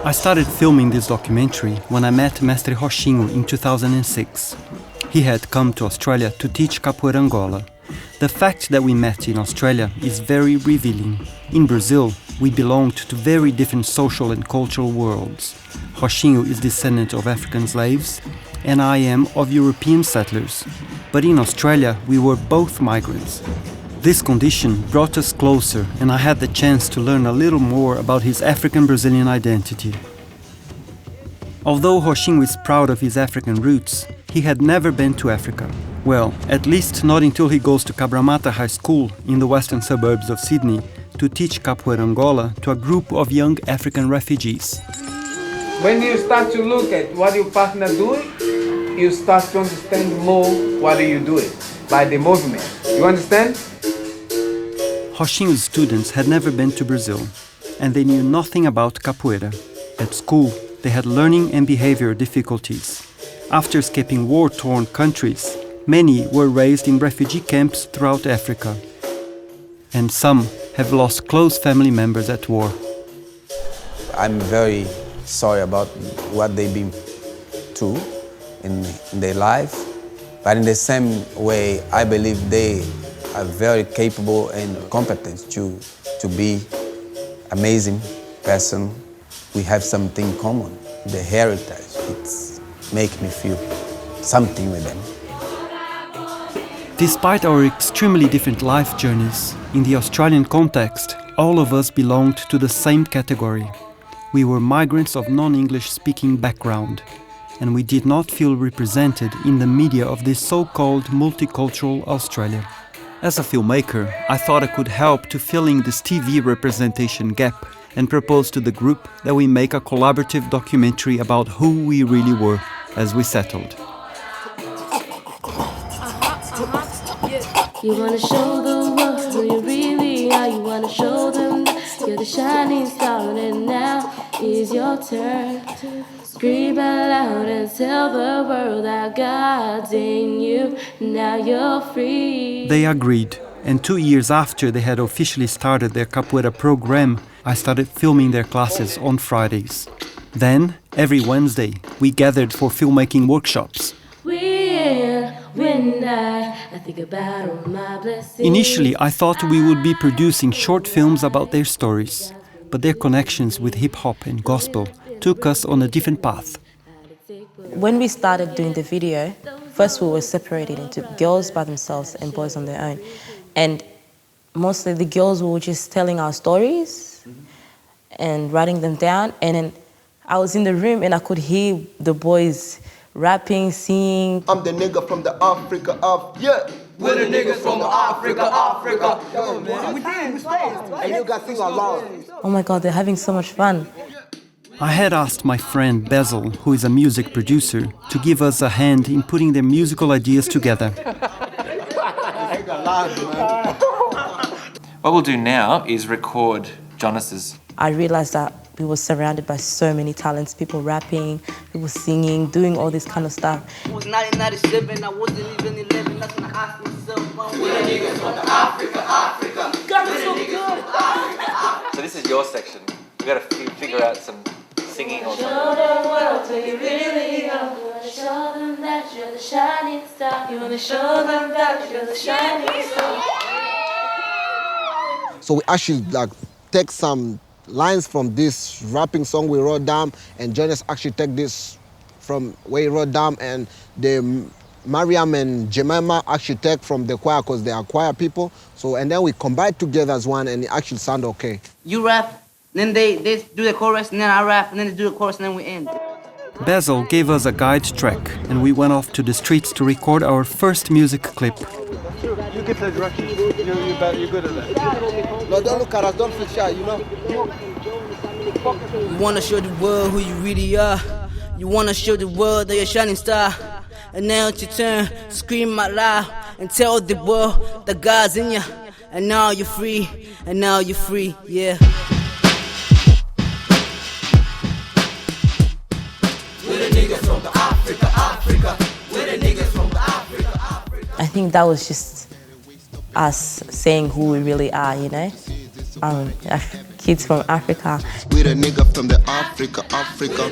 I started filming this documentary when I met Mestre Roxinho in 2006. He had come to Australia to teach Capoeira Angola. The fact that we met in Australia is very revealing. In Brazil, we belonged to very different social and cultural worlds. Roxinho is descendant of African slaves, and I am of European settlers. But in Australia, we were both migrants. This condition brought us closer, and I had the chance to learn a little more about his African-Brazilian identity. Although Roxinho is proud of his African roots, he had never been to Africa. Well, at least not until he goes to Cabramatta High School in the western suburbs of Sydney to teach Capoeira Angola to a group of young African refugees. When you start to look at what your partner doing, you start to understand more what you doing by the movement. You understand? Roxinho's students had never been to Brazil, and they knew nothing about capoeira. At school, they had learning and behavior difficulties. After escaping war-torn countries, many were raised in refugee camps throughout Africa. And some have lost close family members at war. I'm very sorry about what they've been through in their life, but in the same way, I believe they are very capable and competent to be amazing person. We have something common, the heritage. It's make me feel something with them. Despite our extremely different life journeys, in the Australian context, all of us belonged to the same category. We were migrants of non-English speaking background, and we did not feel represented in the media of this so-called multicultural Australia. As a filmmaker, I thought I could help to fill in this TV representation gap and propose to the group that we make a collaborative documentary about who we really were as we settled. You wanna show the world who you really are. You wanna show them that you're the shining star, and now is your turn to scream out loud and tell the world that God's in you. Now you're free. They agreed, and 2 years after they had officially started their capoeira program, I started filming their classes on Fridays. Then, every Wednesday, we gathered for filmmaking workshops. I think about all my blessings. Initially, I thought we would be producing short films about their stories, but their connections with hip-hop and gospel took us on a different path. When we started doing the video, first we were separated into girls by themselves and boys on their own. And mostly the girls were just telling our stories and writing them down. And then I was in the room and I could hear the boys rapping, singing. I'm the nigga from the Africa of, yeah. We're the niggas from Africa. Yo, man. We did. And you guys sing along. Oh my God, they're having so much fun. I had asked my friend Basil, who is a music producer, to give us a hand in putting their musical ideas together. What we'll do now is record Jonas's. I realized that we were surrounded by so many talents, people rapping, people singing, doing all this kind of stuff. It was 1997, I wasn't even 11, that's when I asked myself, we're the niggas from Africa. God, it's so good. So this is your section. We got to figure out some singing or something. Show the world who you really are. You wanna show them that you're the shining star. You wanna show them that you're the shining star. So we actually take some lines from this rapping song we wrote down, and Jonas actually take this from where he wrote down, and the Mariam and Jemima actually take from the choir because they are choir people. So, and then we combine together as one, and it actually sound okay. You rap, then they do the chorus, and then I rap, and then they do the chorus, and then we end. Basil gave us a guide track, and we went off to the streets to record our first music clip. You get the direction. You're good at that. No, don't look at us. Don't feel shy, you know? You wanna show the world who you really are. You wanna show the world that you're a shining star. And now it's your turn to scream out loud and tell the world that God's in you. And now you're free. And now you're free. Yeah. We're the niggas from the Africa. We're the niggas from the Africa. I think that was just us saying who we really are, you know? kids from Africa. We the nigga from the Africa, Africa.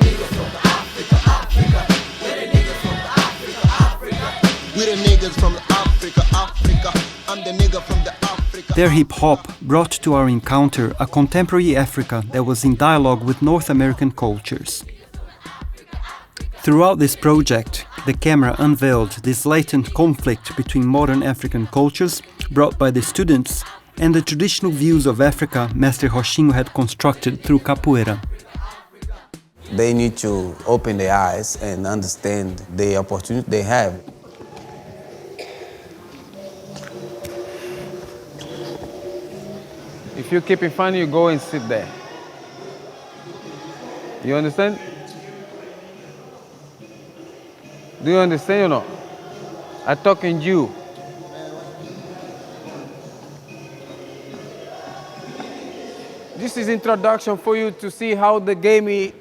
We the niggas from Africa, Africa. I'm the nigga from the Africa. Their hip-hop brought to our encounter a contemporary Africa that was in dialogue with North American cultures. Throughout this project, the camera unveiled this latent conflict between modern African cultures brought by the students and the traditional views of Africa Master Roxinho had constructed through capoeira. They need to open their eyes and understand the opportunity they have. If you keep it funny, you go and sit there. You understand? Do you understand or not? I'm talking to you. This is introduction for you to see how the game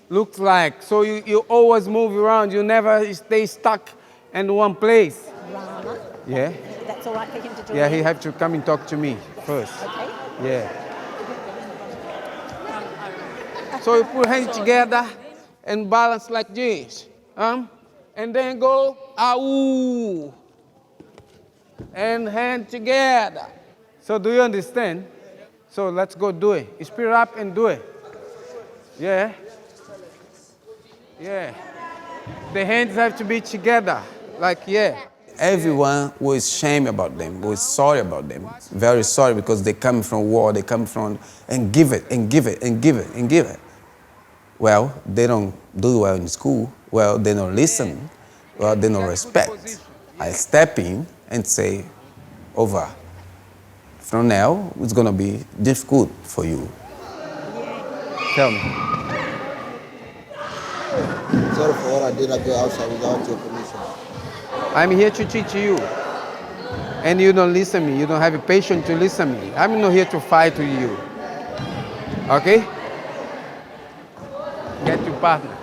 looks like. So you always move around. You never stay stuck in one place. Rama. Yeah? That's all right for him to do? Yeah, he had to come and talk to me first. Okay. Yeah. So you put hands together and balance like this. And then go, ah-ooh. And hand together. So do you understand? So let's go do it. Speed up and do it. Yeah. Yeah. The hands have to be together. Like, yeah. Everyone was ashamed about them, was sorry about them. Very sorry because they come from war, they come from, and give it, and give it, and give it, and give it. Well, they don't do well in school. Well, they don't listen. Well, they don't respect. I step in and say, over. From now, it's gonna be difficult for you. Tell me. Sorry for what I did. I go outside without your permission. I'm here to teach you. And you don't listen to me. You don't have a patience to listen to me. I'm not here to fight with you. Okay? Get your partner.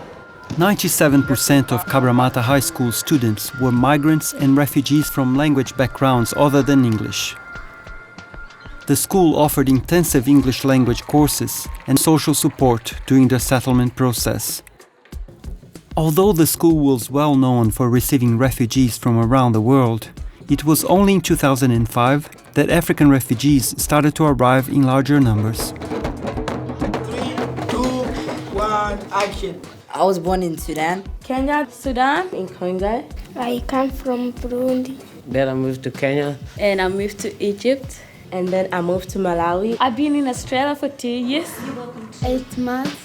97% of Cabramatta High School students were migrants and refugees from language backgrounds other than English. The school offered intensive English language courses and social support during the settlement process. Although the school was well known for receiving refugees from around the world, it was only in 2005 that African refugees started to arrive in larger numbers. 3, 2, 1, action. I was born in Sudan. Kenya, Sudan, in Congo. I come from Burundi. Then I moved to Kenya. And I moved to Egypt. And then I moved to Malawi. I've been in Australia for 2 years. 8 months.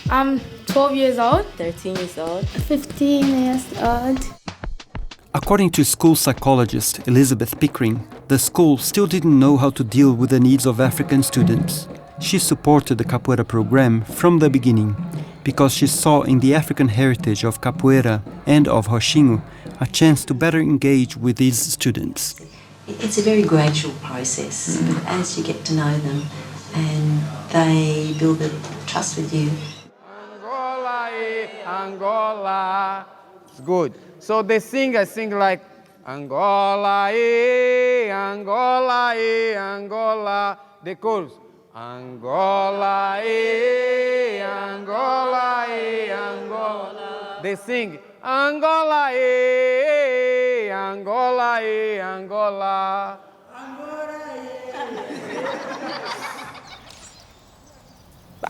I'm 12 years old. 13 years old. 15 years old. According to school psychologist Elizabeth Pickering, the school still didn't know how to deal with the needs of African students. She supported the capoeira program from the beginning because she saw in the African heritage of capoeira and of Roxinho a chance to better engage with these students. It's a very gradual process, but as you get to know them and they build a trust with you. Angola, Angola. It's good. So they sing, I sing like Angola, Angola, Angola. The chorus. Angola, Angola, Angola. They sing Angola, Angola, Angola.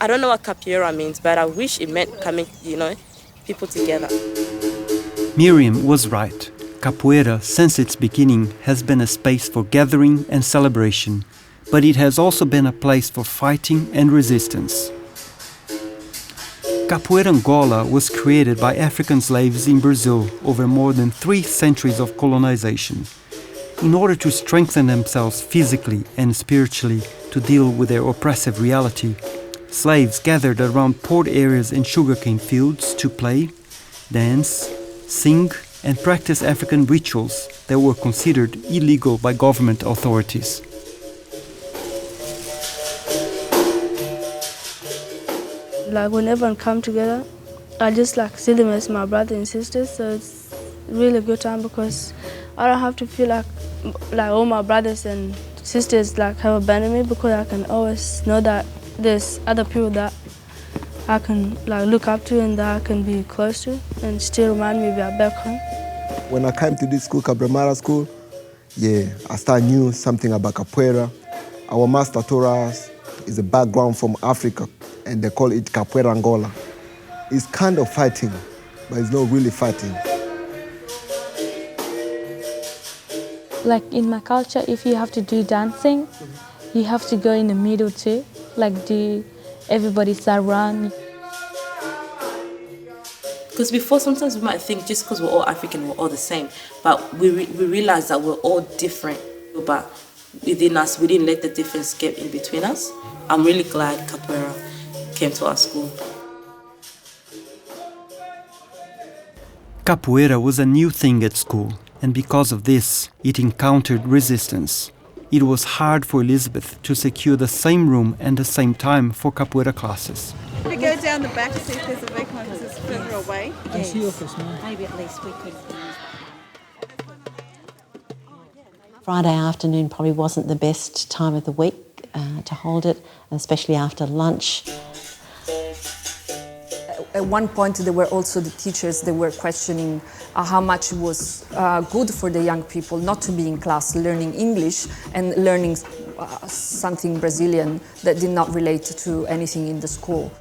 I don't know what capoeira means, but I wish it meant coming, people together. Miriam was right. Capoeira, since its beginning, has been a space for gathering and celebration, but it has also been a place for fighting and resistance. Capoeira Angola was created by African slaves in Brazil over more than 3 centuries of colonization. In order to strengthen themselves physically and spiritually to deal with their oppressive reality, slaves gathered around port areas and sugarcane fields to play, dance, sing, and practice African rituals that were considered illegal by government authorities. Like when everyone come together, I just see them as my brothers and sisters. So it's really a good time because I don't have to feel like all my brothers and sisters have abandoned me, because I can always know that there's other people that I can like look up to and that I can be close to and still remind me about back home. When I came to this school, Cabramatta School, I started knew something about capoeira. Our master taught us is a background from Africa, and they call it Capoeira Angola. It's kind of fighting, but it's not really fighting. Like in my culture, if you have to do dancing, you have to go in the middle too, like everybody start run. Because before, sometimes we might think just because we're all African, we're all the same. But we realize that we're all different. But within us, we didn't let the difference get in between us. I'm really glad Capoeira came to our school. Capoeira was a new thing at school, and because of this, it encountered resistance. It was hard for Elizabeth to secure the same room and the same time for capoeira classes. We go down the back to see if there's a big one because it's further away. Yes. Maybe at least we could. Friday afternoon probably wasn't the best time of the week to hold it, especially after lunch. At one point, there were also the teachers that were questioning how much it was good for the young people not to be in class learning English and learning something Brazilian that did not relate to anything in the school.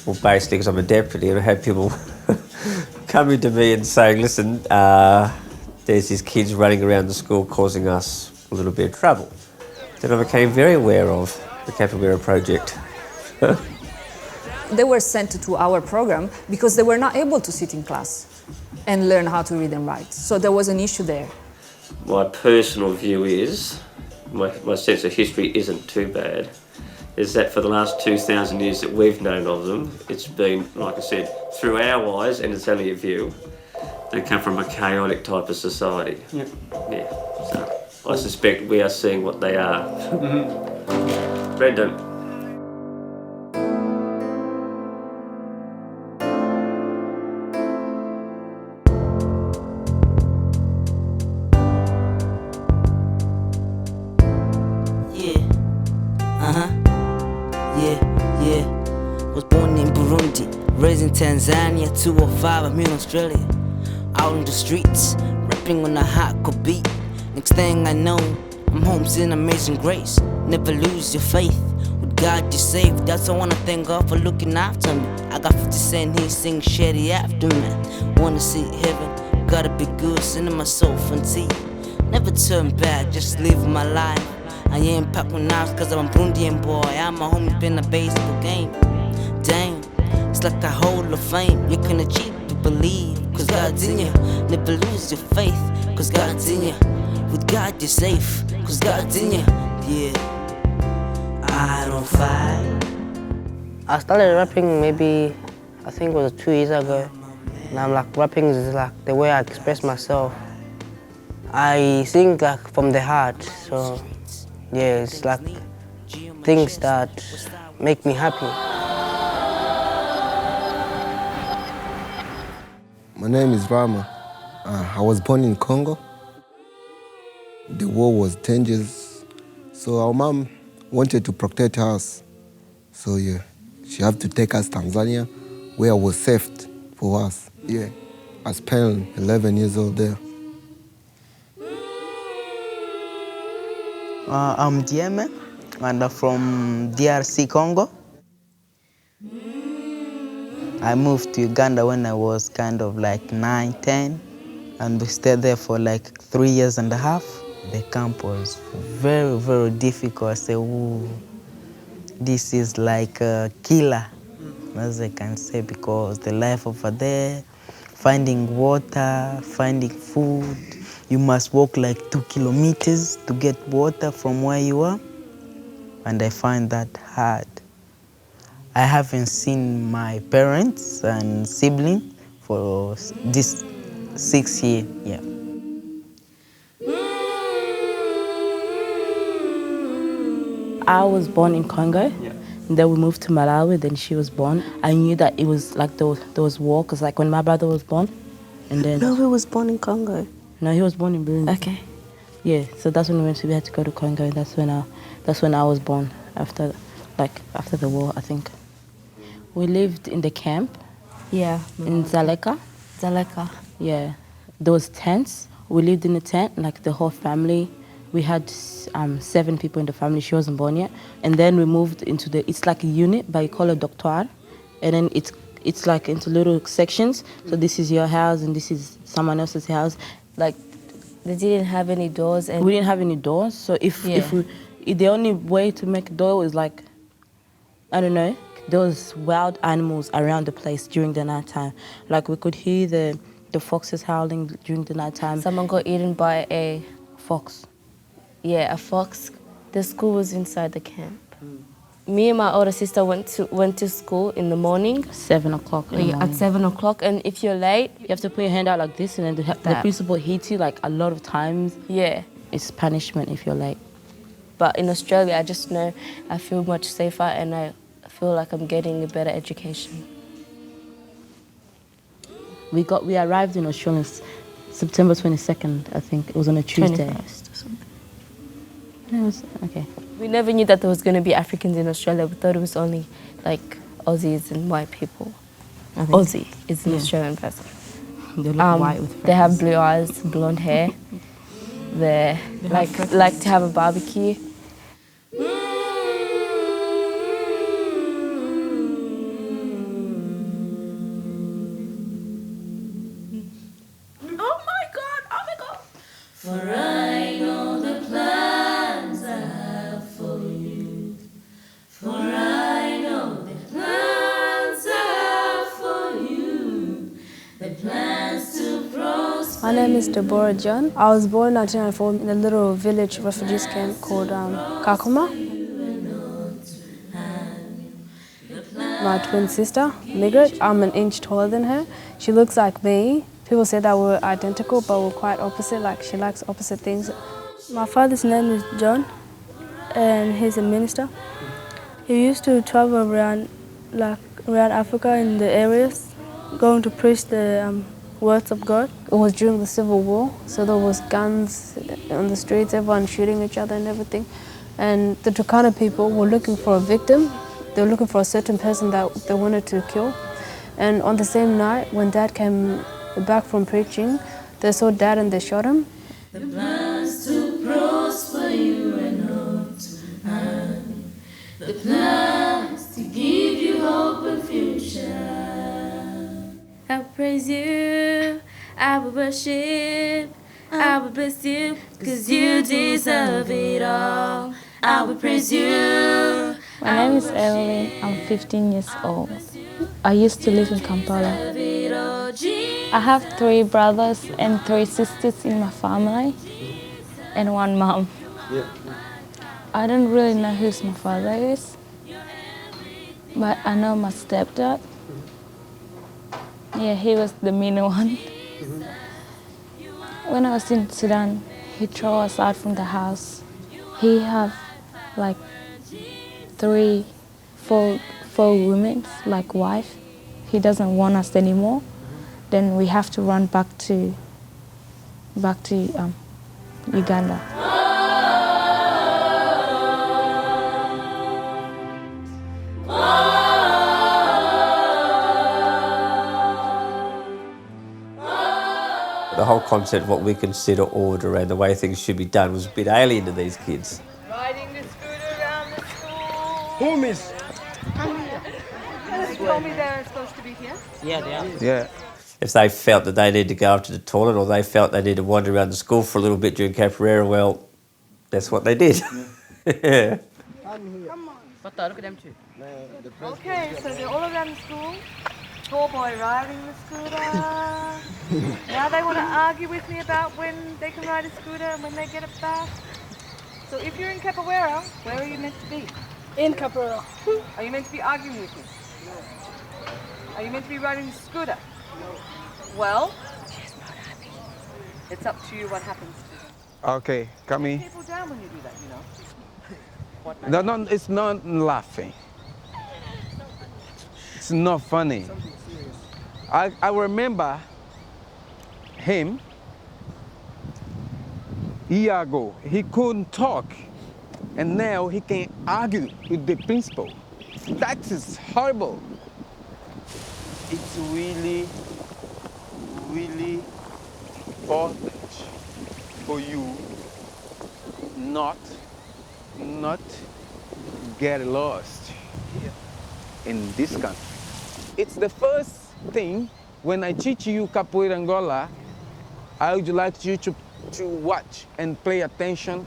Well, basically, because I'm a deputy, and I had people coming to me and saying, listen, there's these kids running around the school causing us a little bit of trouble. Then I became very aware of the Capoeira project. They were sent to our program because they were not able to sit in class and learn how to read and write. So there was an issue there. My personal view is, my sense of history isn't too bad, is that for the last 2,000 years that we've known of them, it's been, like I said, through our eyes, and it's only a view, they come from a chaotic type of society. Yeah. Yeah. So I suspect we are seeing what they are. Brendan. Was born in Burundi, raised in Tanzania, 205, I'm in Australia. Out in the streets, rapping on a hardcore beat. Next thing I know, I'm home seeing Amazing Grace. Never lose your faith, with God you're saved. That's why I wanna thank God for looking after me. I got 50 Cent, he sing Shady after me. Wanna see heaven, gotta be good, sending my soul for tea. Never turn back, just live my life. I ain't packing knives cause I'm a Burundian boy. I'm a homie in a baseball game. Damn, it's like a Hall of Fame. You can achieve, you believe, cause God's in you. Never lose your faith, cause God's in you. With God you're safe, cause God's in you. Yeah, I don't fight. I started rapping maybe, I think it was 2 years ago. And I'm like, rapping is like the way I express myself. I sing like from the heart, so yeah, it's like things that make me happy. My name is Rama. I was born in Congo. The war was dangerous, so our mom wanted to protect us. So yeah, she had to take us to Tanzania, where I was saved for us. Yeah, I spent 11 years old there. I'm Dieme, and I'm from DRC, Congo. I moved to Uganda when I was kind of like 9, 10, and we stayed there for like 3 years and a half. The camp was very, very difficult. I said, ooh, this is like a killer, as I can say, because the life over there, finding water, finding food, you must walk like 2 kilometers to get water from where you are, and I find that hard. I haven't seen my parents and siblings for this 6 years. Yeah. I was born in Congo, and then we moved to Malawi, then she was born. I knew that it was like there was war, because like when my brother was born, and then... No, he was born in Congo. No, he was born in Burundi. Okay. Yeah, so that's when we had to go to Congo. That's when I was born after the war, I think. We lived in the camp. Yeah. In Zaleka. Zaleka. Yeah. There was tents. We lived in a tent, like the whole family. We had 7 people in the family. She wasn't born yet. And then we moved into it's like a unit, but you call it doctoire. And then it's like into little sections. So this is your house and this is someone else's house. Like, they didn't have any doors. And we didn't have any doors. So if the only way to make a door was like, I don't know, there was wild animals around the place during the nighttime. Like we could hear the foxes howling during the nighttime. Someone got eaten by a fox. Yeah, a fox. The school was inside the camp. Me and my older sister went to school in the morning. 7 o'clock in the morning. At 7 o'clock, and if you're late, you have to put your hand out like this, and then the principal hits you like a lot of times. Yeah. It's punishment if you're late. But in Australia, I just know I feel much safer and I feel like I'm getting a better education. We arrived in Australia September 22nd, I think. It was on a Tuesday. 21st or something. It was, okay. We never knew that there was going to be Africans in Australia. We thought it was only like Aussies and white people. Aussie is an Australian person. They look white with They have blue eyes, blonde hair. They like to have a barbecue. For I know the plans I have for you. For I know the plans I have for you. The plans to prosper. My name is Deborah John. I was born in 1994 in a little village refugees camp called Kakuma. My twin sister, Migrat, I'm an inch taller than her. She looks like me. People say that we're identical, but we're quite opposite, like she likes opposite things. My father's name is John, and he's a minister. He used to travel around Africa in the areas, going to preach the words of God. It was during the Civil War, so there was guns on the streets, everyone shooting each other and everything. And the Turkana people were looking for a victim. They were looking for a certain person that they wanted to kill. And on the same night, when Dad came back from preaching, they saw Dad and they shot him. The plans to prosper you and not to harm. The plans to give you hope and future. I praise you, I will worship, I will bless you, cause you deserve it all. I will praise you. My name is Evelyn, I'm 15 years old. I used to live in Kampala. I have 3 brothers and 3 sisters in my family and 1 mom. Yeah. I don't really know who my father is, but I know my stepdad. Yeah, he was the mean one. When I was in Sudan, he threw us out from the house. He have like 4 women, like wife. He doesn't want us anymore. Then we have to run back to Uganda. The whole concept of what we consider order and the way things should be done was a bit alien to these kids. Riding the scooter around the school. Who, miss? Come here. You told me they're supposed to be here? Yeah, they are. Yeah. If they felt that they needed to go up to the toilet or they felt they needed to wander around the school for a little bit during Capoeira, well, that's what they did. Yeah. Come on. Look at them too. Okay, so they're all around the school. Tall boy riding the scooter. Now they want to argue with me about when they can ride a scooter and when they get it back. So if you're in Capoeira, where are you meant to be? In Capoeira. Are you meant to be arguing with me? No. Are you meant to be riding the scooter? No. Well, she's not happy. It's up to you what happens to them. Okay, come here. People down when you do that, you know. No, it's not laughing. It's not funny. I remember him year ago, he couldn't talk, and now he can argue with the principal. That is horrible. It's really, really important for you not get lost here in this country. It's the first thing when I teach you Capoeira Angola, I would like you to watch and pay attention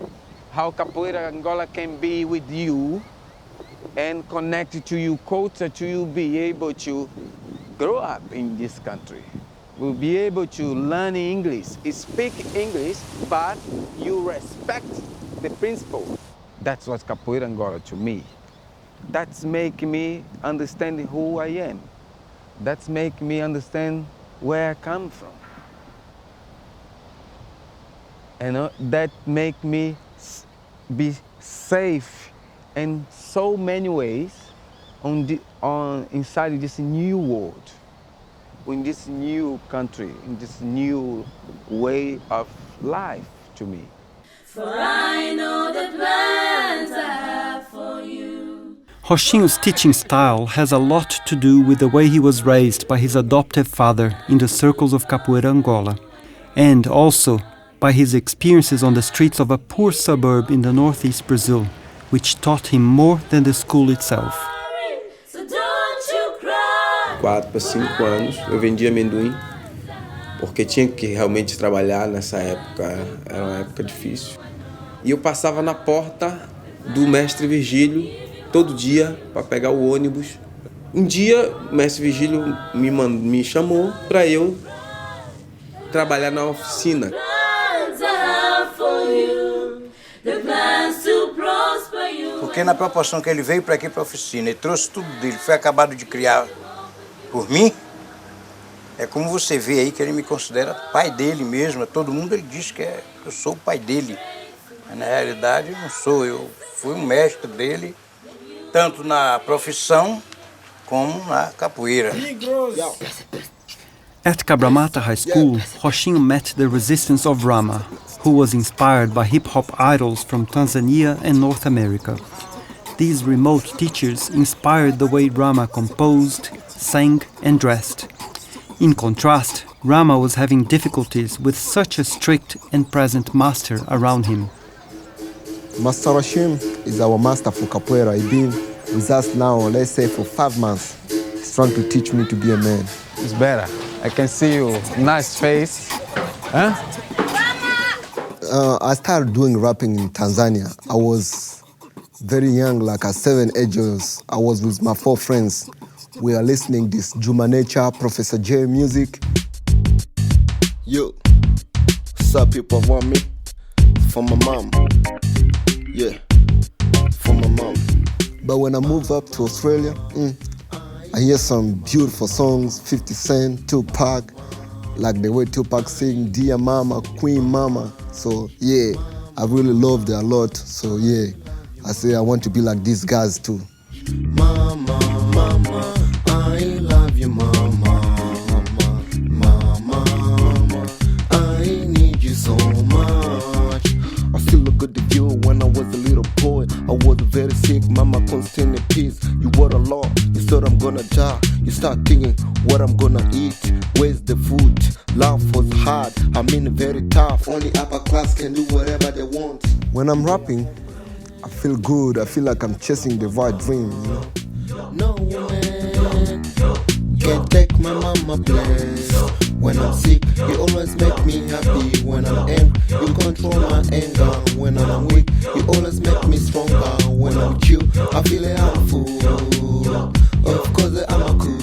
how Capoeira Angola can be with you and connect to your culture, to you be able to grow up in this country. We'll be able to learn English, speak English, but you respect the principle. That's what Capoeira Angola to me. That's making me understand who I am. That's making me understand where I come from. And that make me be safe in so many ways inside this new world, in this new country, in this new way of life to me. For I know the plans I have for you. Roxinho's teaching style has a lot to do with the way he was raised by his adoptive father in the circles of Capoeira Angola, and also by his experiences on the streets of a poor suburb in the northeast Brazil, which taught him more than the school itself. 4 para 5 anos eu vendia amendoim, porque tinha que realmente trabalhar nessa época, era uma época difícil. E eu passava na porta do mestre Virgílio todo dia para pegar o ônibus. Um dia o mestre Virgílio me chamou para eu trabalhar na oficina. Porque na proporção que ele veio para aqui para a oficina e trouxe tudo dele, foi acabado de criar por mim, é como você vê aí que ele me considera pai dele mesmo. Todo mundo ele diz que eu sou o pai dele. Mas, na realidade não sou, eu fui um mestre dele, tanto na profissão como na capoeira. At Cabramatta High School, Roxinho met the resistance of Rama, who was inspired by hip-hop idols from Tanzania and North America. These remote teachers inspired the way Rama composed, sang and dressed. In contrast, Rama was having difficulties with such a strict and present master around him. Master Roxinho is our master for capoeira. He's been with us now, let's say, for 5 months. He's trying to teach me to be a man. It's better. I can see your nice face. Huh? I started doing rapping in Tanzania. I was very young, like at 7, 8 years. I was with my 4 friends. We are listening this Juma Nature, Professor J music. Yo, what's up, people want me? For my mom. Yeah, for my mom. But when I moved up to Australia, I hear some beautiful songs, 50 Cent, Tupac, like the way Tupac sing, Dear Mama, Queen Mama. So yeah, I really loved it a lot. So yeah, I say I want to be like these guys too. Mama, mama, I love you, mama, mama, mama, I need you so much. I still look at the view when I was a little boy. I was very sick, mama constant in peace. You were a law, you thought I'm gonna die. You start thinking what I'm gonna eat, where's the food? Life was hard, I mean very tough. Only upper class can do whatever they want. When I'm rapping, I feel good, I feel like I'm chasing the right dream, you know? No man can take my mama place. When I'm sick, you always make me happy. When I'm angry, you control my anger. When I'm weak, you always make me stronger. When I'm chill, I feel like I'm a fool. Of course I'm a cool.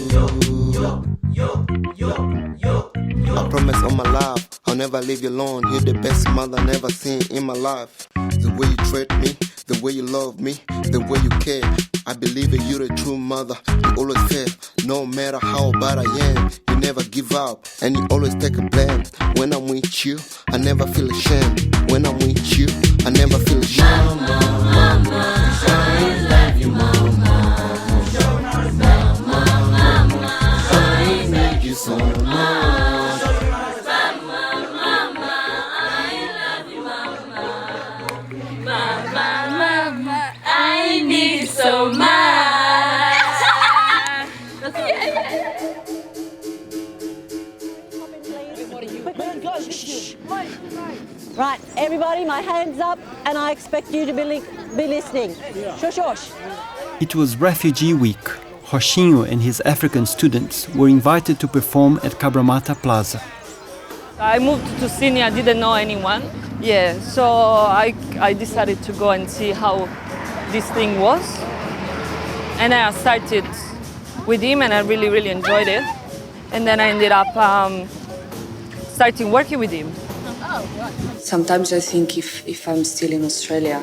I promise on my life, I'll never leave you alone. You're the best mother I never seen in my life. The way you treat me, the way you love me, the way you care. I believe that you're a true mother. You always fair, no matter how bad I am. You never give up, and you always take a blame. When I'm with you, I never feel ashamed. When I'm with you, I never feel ashamed. Mama, mama, I love you, mama. Mama, mama, I need you so much. Mama, mama, I love you, mama. Right, everybody, my hand's up, and I expect you to be listening. Shush, shush. It was Refugee Week. Roxinho and his African students were invited to perform at Cabramatta Plaza. I moved to Sydney, I didn't know anyone. Yeah, so I decided to go and see how this thing was. And I started with him and I really, really enjoyed it. And then I ended up starting working with him. Sometimes I think if I'm still in Australia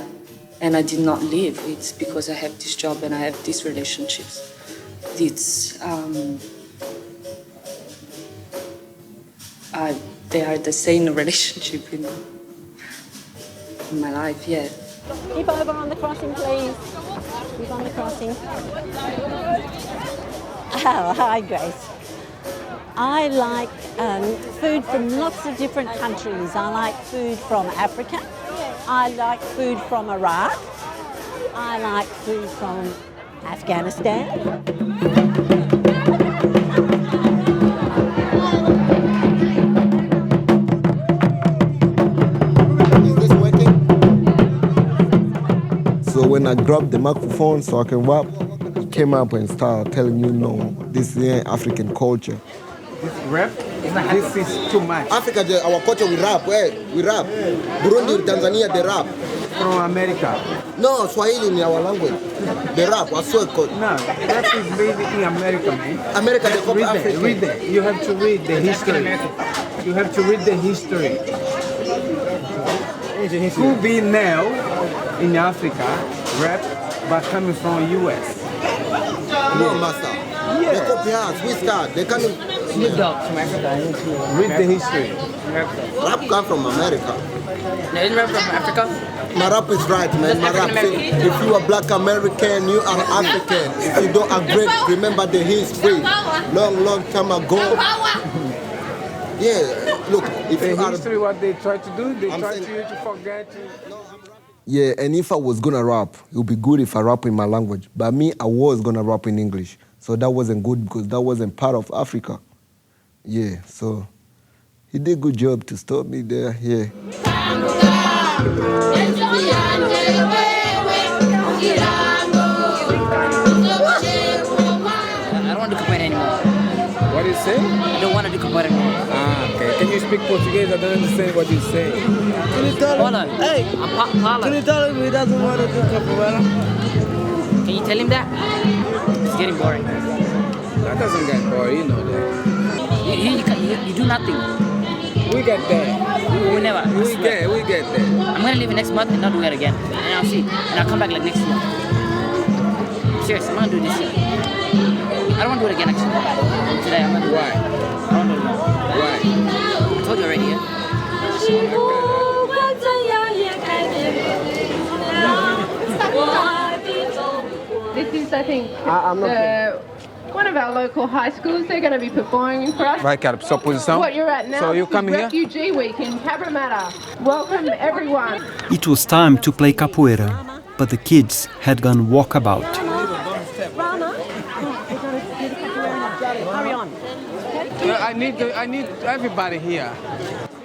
and I did not leave, it's because I have this job and I have these relationships. They are the same relationship in my life, yeah. Keep over on the crossing, please. Keep on the crossing. Oh, hi, Grace. I like food from lots of different countries. I like food from Africa. I like food from Iraq. I like food from Afghanistan. So when I grabbed the microphone so I can rap, he came up and started telling me, no, this is African culture. This rap? This is too much. Africa, our culture, we rap. We rap. Burundi, Tanzania, they rap. From America? No, Swahili is our language. They rap. I swear. No, rap is made in America, man. America, they copy Africa. Read it. You have to read the history. You have to read the history. Who be now in Africa, rap, but coming from US? No, master. Yeah. They copy us. We start. They come read the history. Rap come from America. No, isn't rap from Africa? My rap is right, man. My rap. If you are Black American, you are African. If you don't agree, remember the history. Long time ago. Yeah, look. If the you history, what they try to do, they try to forget. Yeah, and if I was gonna rap, it would be good if I rap in my language. But me, I was gonna rap in English. So that wasn't good because that wasn't part of Africa. Yeah, so he did a good job to stop me there, yeah. I don't want to do capoeira anymore. What do you say? I don't want to do capoeira anymore. Ah, okay. Can you speak Portuguese? I don't understand what you say. Can you tell him? Hey, I'm Paulo. Can you tell him he doesn't want to do capoeira? Can you tell him that? It's getting boring. That doesn't get boring, you know that. You do nothing. We get there. We never. We get there. I'm gonna leave next month and not do it again. And I'll see. And I'll come back like next year. Serious, I'm gonna do this year. I don't want to do it again actually. Today I'm gonna do it. Why? I don't know. Why? I told you already, yeah? This is, I think, one of our local high schools. They're going to be performing for us. Vai, cara, sua posição. What you're at now So you is come here? Refugee Week in Cabramatta. Welcome, everyone. It was time to play capoeira, but the kids had gone walkabout. Hurry on. I need everybody here.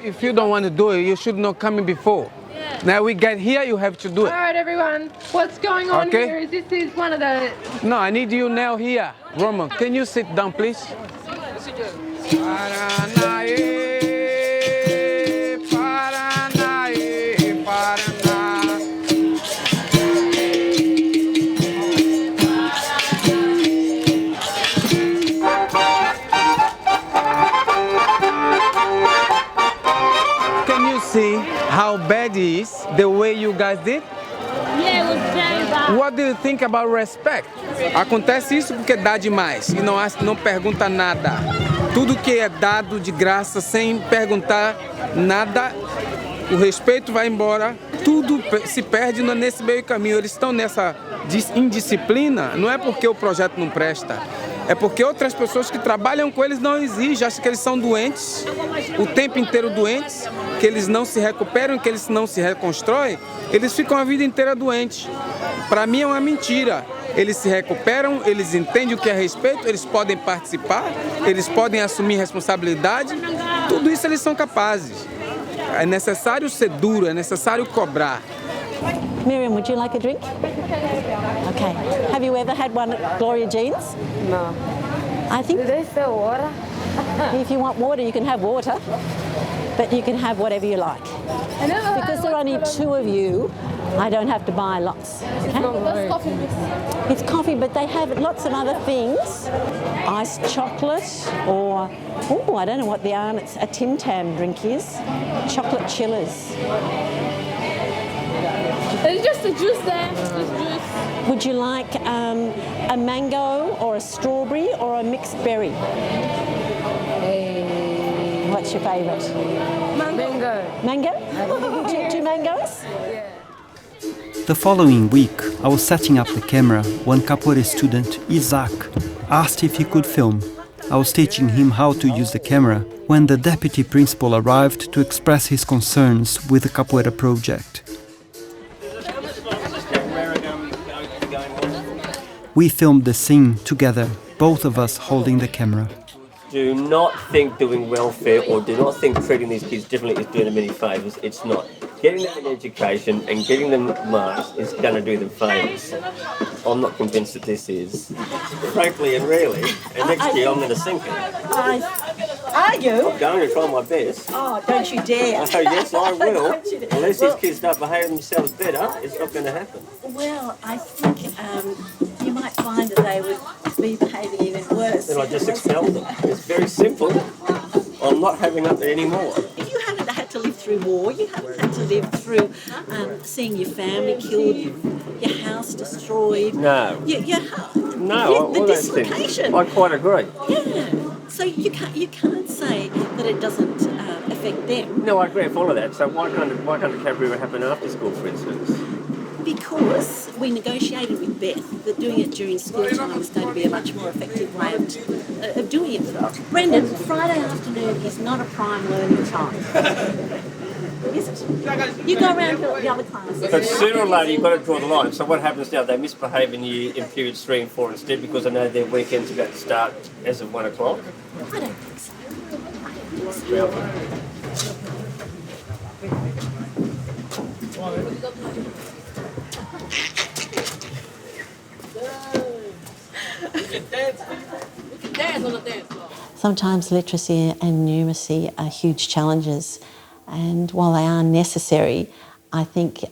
If you don't want to do it, you should not come in before. Now we get here, you have to do it. All right, everyone. What's going on Okay. here is this is one of the... No, I need you now here. Roman, can you sit down, please? Can you see how bad it is the way you guys did? Yeah, it was very bad. What do you think about respect? Acontece isso porque dá demais e não pergunta nada. Tudo que é dado de graça sem perguntar nada, o respeito vai embora, tudo se perde nesse meio caminho. Eles estão nessa indisciplina, não é porque o projeto não presta, é porque outras pessoas que trabalham com eles não exigem, acham que eles são doentes, o tempo inteiro doentes, que eles não se recuperam, que eles não se reconstroem, eles ficam a vida inteira doentes. Para mim é uma mentira. Eles se recuperam, eles entendem o que é respeito, eles podem participar, eles podem assumir responsabilidade, tudo isso eles são capazes. É necessário ser duro, é necessário cobrar. Miriam, would you like a drink? Okay. Have you ever had one at Gloria Jean's? No. I think... Do they sell water? If you want water, you can have water, but you can have whatever you like. Because there are only two of you, I don't have to buy lots. Okay? It's coffee, but they have lots of other things. Iced chocolate or, oh, I don't know what a Tim Tam drink is. Chocolate chillers. It's just a juice there, just juice. Would you like a mango or a strawberry or a mixed berry? What's your favourite? Mango. Mango? Two mangoes? The following week, I was setting up the camera when Capoeira student Isaac asked if he could film. I was teaching him how to use the camera when the deputy principal arrived to express his concerns with the Capoeira project. We filmed the scene together, both of us holding the camera. Do not think doing welfare or do not think treating these kids differently is doing them any favours. It's not. Getting them an education and getting them marks is going to do them favours. I'm not convinced that this is. Frankly and really. And next year I'm going to sink it. Are you? I'm going to try my best. Oh, don't you dare. Oh, yes, I will. Unless these kids start behaving themselves better, it's not going to happen. Well, I think you might find that they would be behaving even worse. Then I just expel them. It's very simple. I'm not having up there anymore. If you haven't had to live through war, you haven't had to live through the family killed, your house destroyed. No. The dislocation. I quite agree. Yeah. So you can't say that it doesn't affect them. No, I agree with all of that. So why can't the Capoeira happen after school, for instance? Because we negotiated with Beth that doing it during school time is going to be a much more effective way of doing it. Brendan, Friday afternoon is not a prime learning time. Is it? You go around to the other classes. But sooner or later you've got to draw the line. So what happens now? They misbehave in periods 3 and 4 instead because I know their weekends are about to start as of 1 o'clock? I don't think so. Sometimes literacy and numeracy are huge challenges, and while they are necessary, I think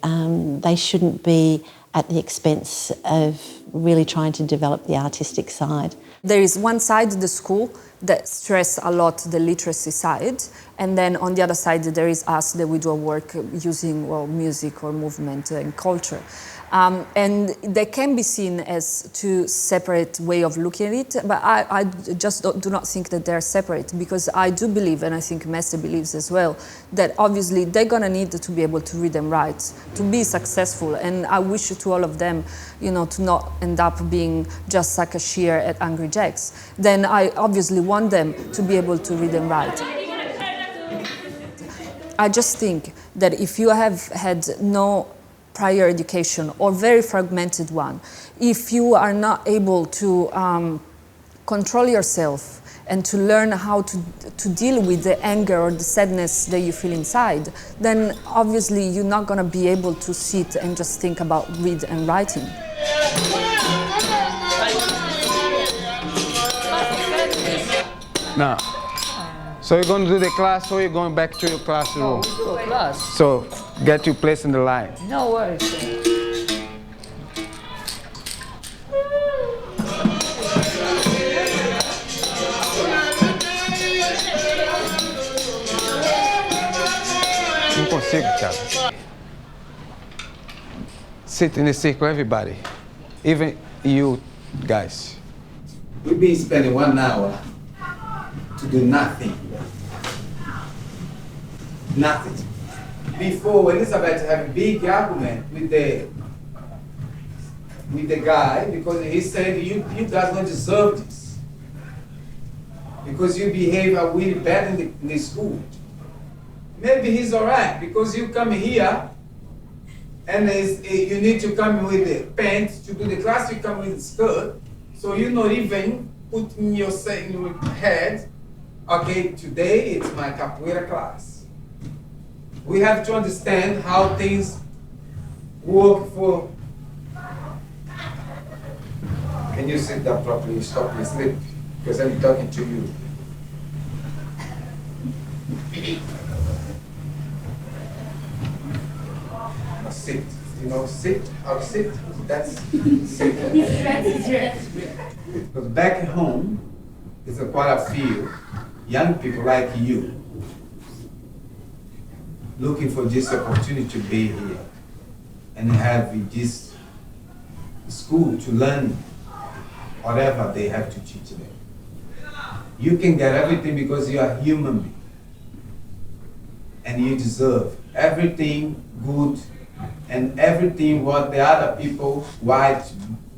they shouldn't be at the expense of really trying to develop the artistic side. There is one side, the school, that stress a lot the literacy side, and then on the other side there is us that we do our work using music or movement and culture. And they can be seen as two separate ways of looking at it, but I just do not think that they're separate, because I do believe, and I think Master believes as well, that obviously they're gonna need to be able to read and write to be successful. And I wish to all of them, to not end up being just like a cheer at Angry Jacks. Then I obviously want them to be able to read and write. I just think that if you have had no prior education or very fragmented one, if you are not able to control yourself and to learn how to deal with the anger or the sadness that you feel inside, then obviously you're not going to be able to sit and just think about read and writing. Now, so you're going to do the class or you're going back to your classroom? No, we do a class. So, get your place in the line. No worries. Não consigo, Thiago. Sit in the circle, everybody. Even you guys. We've been spending 1 hour to do nothing. Nothing. Before, Elizabeth had a big argument with the guy because he said, you guys don't deserve this. Because you behave really bad in the school. Maybe he's all right because you come here and you need to come with the pants to do the class, you come with the skirt. So you're not even putting yourself in your head, okay, today it's my capoeira class. We have to understand how things work for. Can you sit down properly? Stop me sleep, because I'm talking to you. Now sit. You know, sit. How to sit? That's sit. Because back at home, it's what I feel. Young people like you, looking for this opportunity to be here and have this school to learn whatever they have to teach them. You can get everything because you are human being. And you deserve everything good and everything what the other people, white,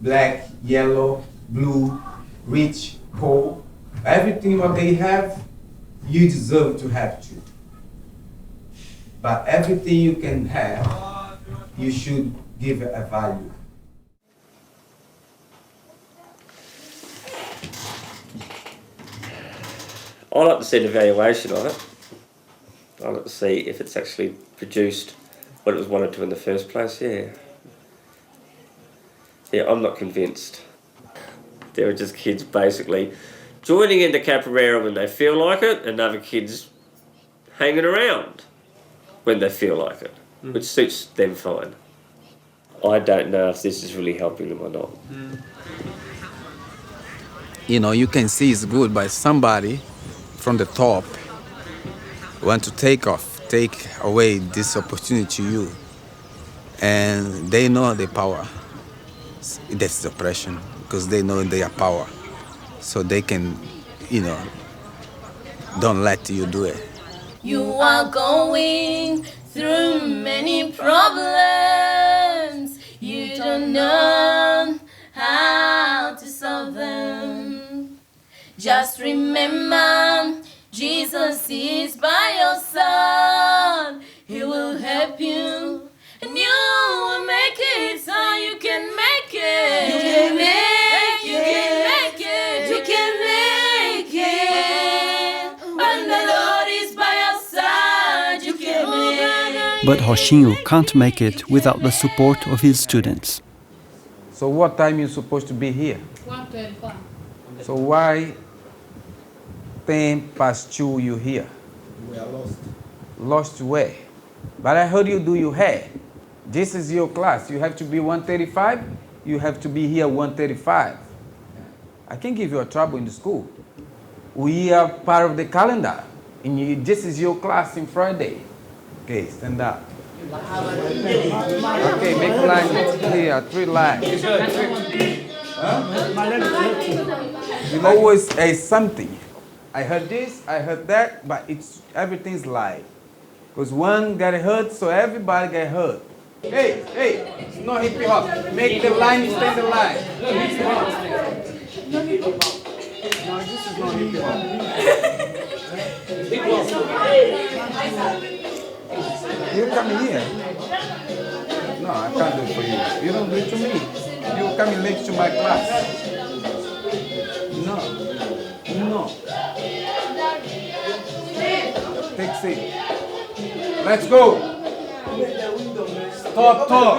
black, yellow, blue, rich, poor, everything what they have, you deserve to have too. But everything you can have, you should give a value. I like to see an evaluation of it. I like to see if it's actually produced what it was wanted to in the first place, yeah. Yeah, I'm not convinced. There are just kids basically joining into Capoeira when they feel like it, and other kids hanging around when they feel like it, which suits them fine. I don't know if this is really helping them or not. You know, you can see it's good, but somebody from the top want to take away this opportunity to you. And they know the power. That's oppression, because they know their power. So they can, you know, don't let you do it. You are going through many problems. You don't know how to solve them. Just remember, Jesus is by your side. He will help you, and you will make it so you can make it. You can make it. You can make it. You can make it. When the Lord is by your side, you can make it. But Roxinho can't make it without the support of his students. So what time you supposed to be here? 1:35. So why 2:10 you here? We are lost. Lost where? But I heard you do your hair. This is your class. You have to be 1:35. You have to be here 1:35. I can give you a trouble in the school. We are part of the calendar. And this is your class in Friday. Okay, stand up. Okay, make line here, 3 lines. Always a something. I heard this, I heard that, but everything's lie. Because one got hurt, so everybody got hurt. Hey, it's not hip hop. Make the line, stand the line. No, this is not hip hop. You come here. No, I can't do it for you. You don't do it to me. You come late to my class. No. Take seat. Let's go. Stop talk.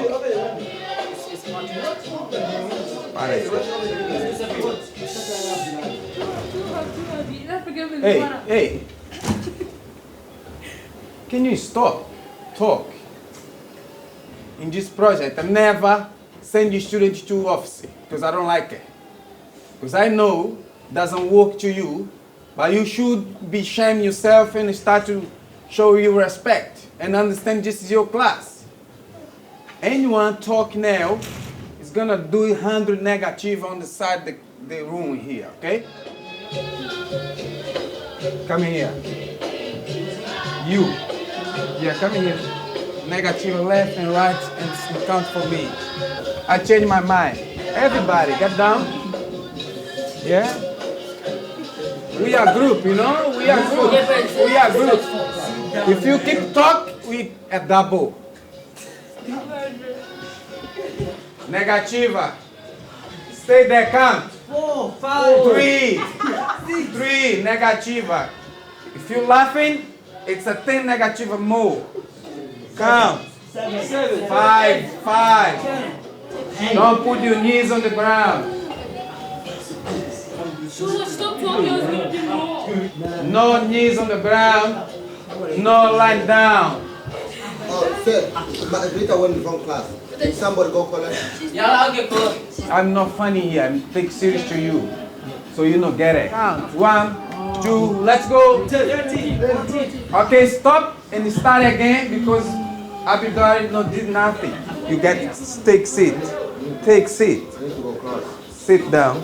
Hey. Can you stop? Talk. In this project, I never send you students to office because I don't like it. Because I know it doesn't work to you, but you should be shame yourself and start to show you respect and understand this is your class. Anyone talk now is gonna do 100 negative on the side of the room here, okay? Come here. You. Yeah, come here. Negative left and right and count for me. I changed my mind. Everybody, get down. Yeah? We are group, you know? We are group. If you keep talk, we a double. Negativa. Stay there, count. 4, 5, 3. 3, negativa. If you're laughing, it's a 10 negativa more. Count. 5. Don't put your knees on the ground. No knees on the ground. No lying down. Oh, sir, Rita went from class. Can somebody go collect? I'm not funny here. I'm take serious to you. So you don't get it. 1, 2, let's go. Okay, stop and start again because Abidari did nothing. You get take seat. Take seat. Sit down.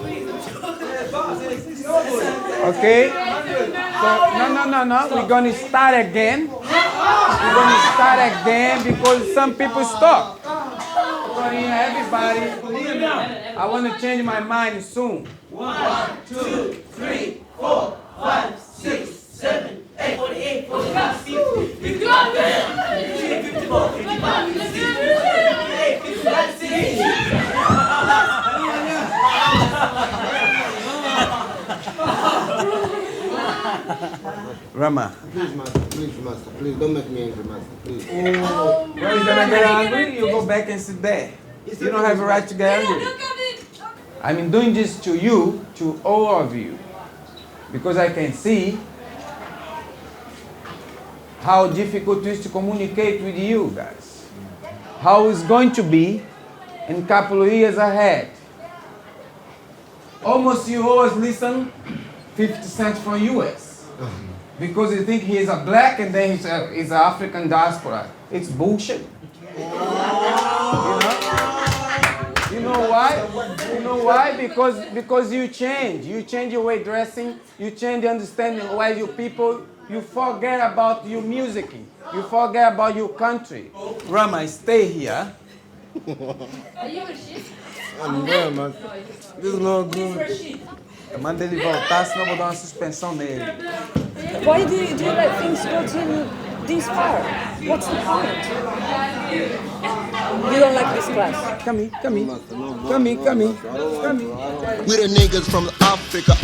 Okay? So, no. We're going to start again. We're going to start again because some people stop. Everybody, I want to change my mind soon. 1, 2, 3, 4, 5, 6, 7, 8, 48, 49, 50. You got it! 54, 55, 56, 58, 59, 60. Rama. Please, master, please, don't make me angry, master, please. When you're gonna get angry, you go back and sit there. You don't have a right to get angry. I'm doing this to you, to all of you, because I can see how difficult it is to communicate with you guys. How it's going to be in a couple of years ahead. Almost you always listen 50 cents from US. Because you think he is a black and then he's an African diaspora. It's bullshit. You know why? You know why? Because you change. You change your way of dressing. You change the understanding of why you people. You forget about your music. You forget about your country. Rama, stay here. I'm there, man. This is not good. Manda ele voltar, senão eu vou dar uma suspensão nele. Why do you let things go till this far? What's the point? You don't like this class? Come in. We're the niggas from Africa.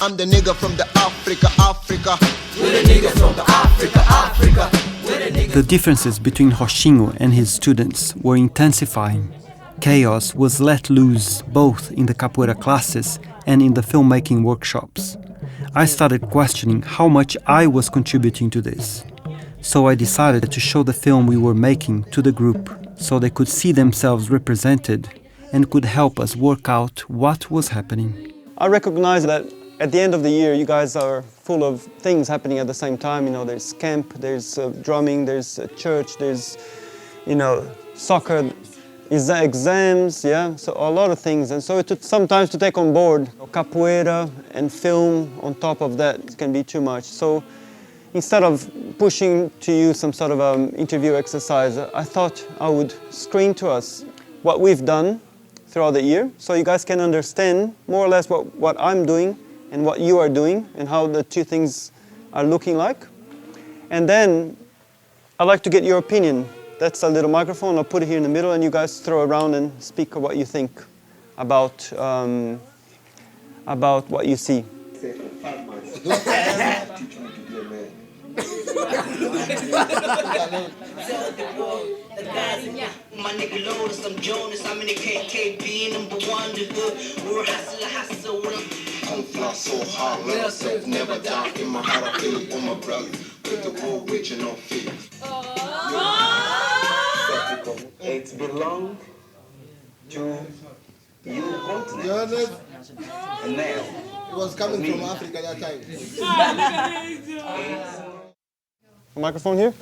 I'm the nigga from the Africa. We're the niggas from the Africa. The differences between Roxinho and his students were intensifying. Chaos was let loose both in the capoeira classes and in the filmmaking workshops. I started questioning how much I was contributing to this. So I decided to show the film we were making to the group so they could see themselves represented and could help us work out what was happening. I recognize that at the end of the year you guys are full of things happening at the same time. You know, there's camp, there's drumming, there's church, there's, soccer, exams, yeah, so a lot of things. And so it took sometimes to take on board capoeira and film on top of that can be too much. So instead of pushing to you some sort of interview exercise, I thought I would screen to us what we've done throughout the year so you guys can understand more or less what I'm doing and what you are doing and how the two things are looking like. And then I'd like to get your opinion. That's a little microphone. I'll put it here in the middle and you guys throw around and speak what you think about what you see. My nigga Lotus, I'm Jonas, I'm in the KKB, number one, the hood. We're hustle with them. Confronts so hard, let myself never down. In my heart, I feel it with my brother. With the world original fear. It belonged to you continent. And now, it was coming from Africa that time. Microphone here?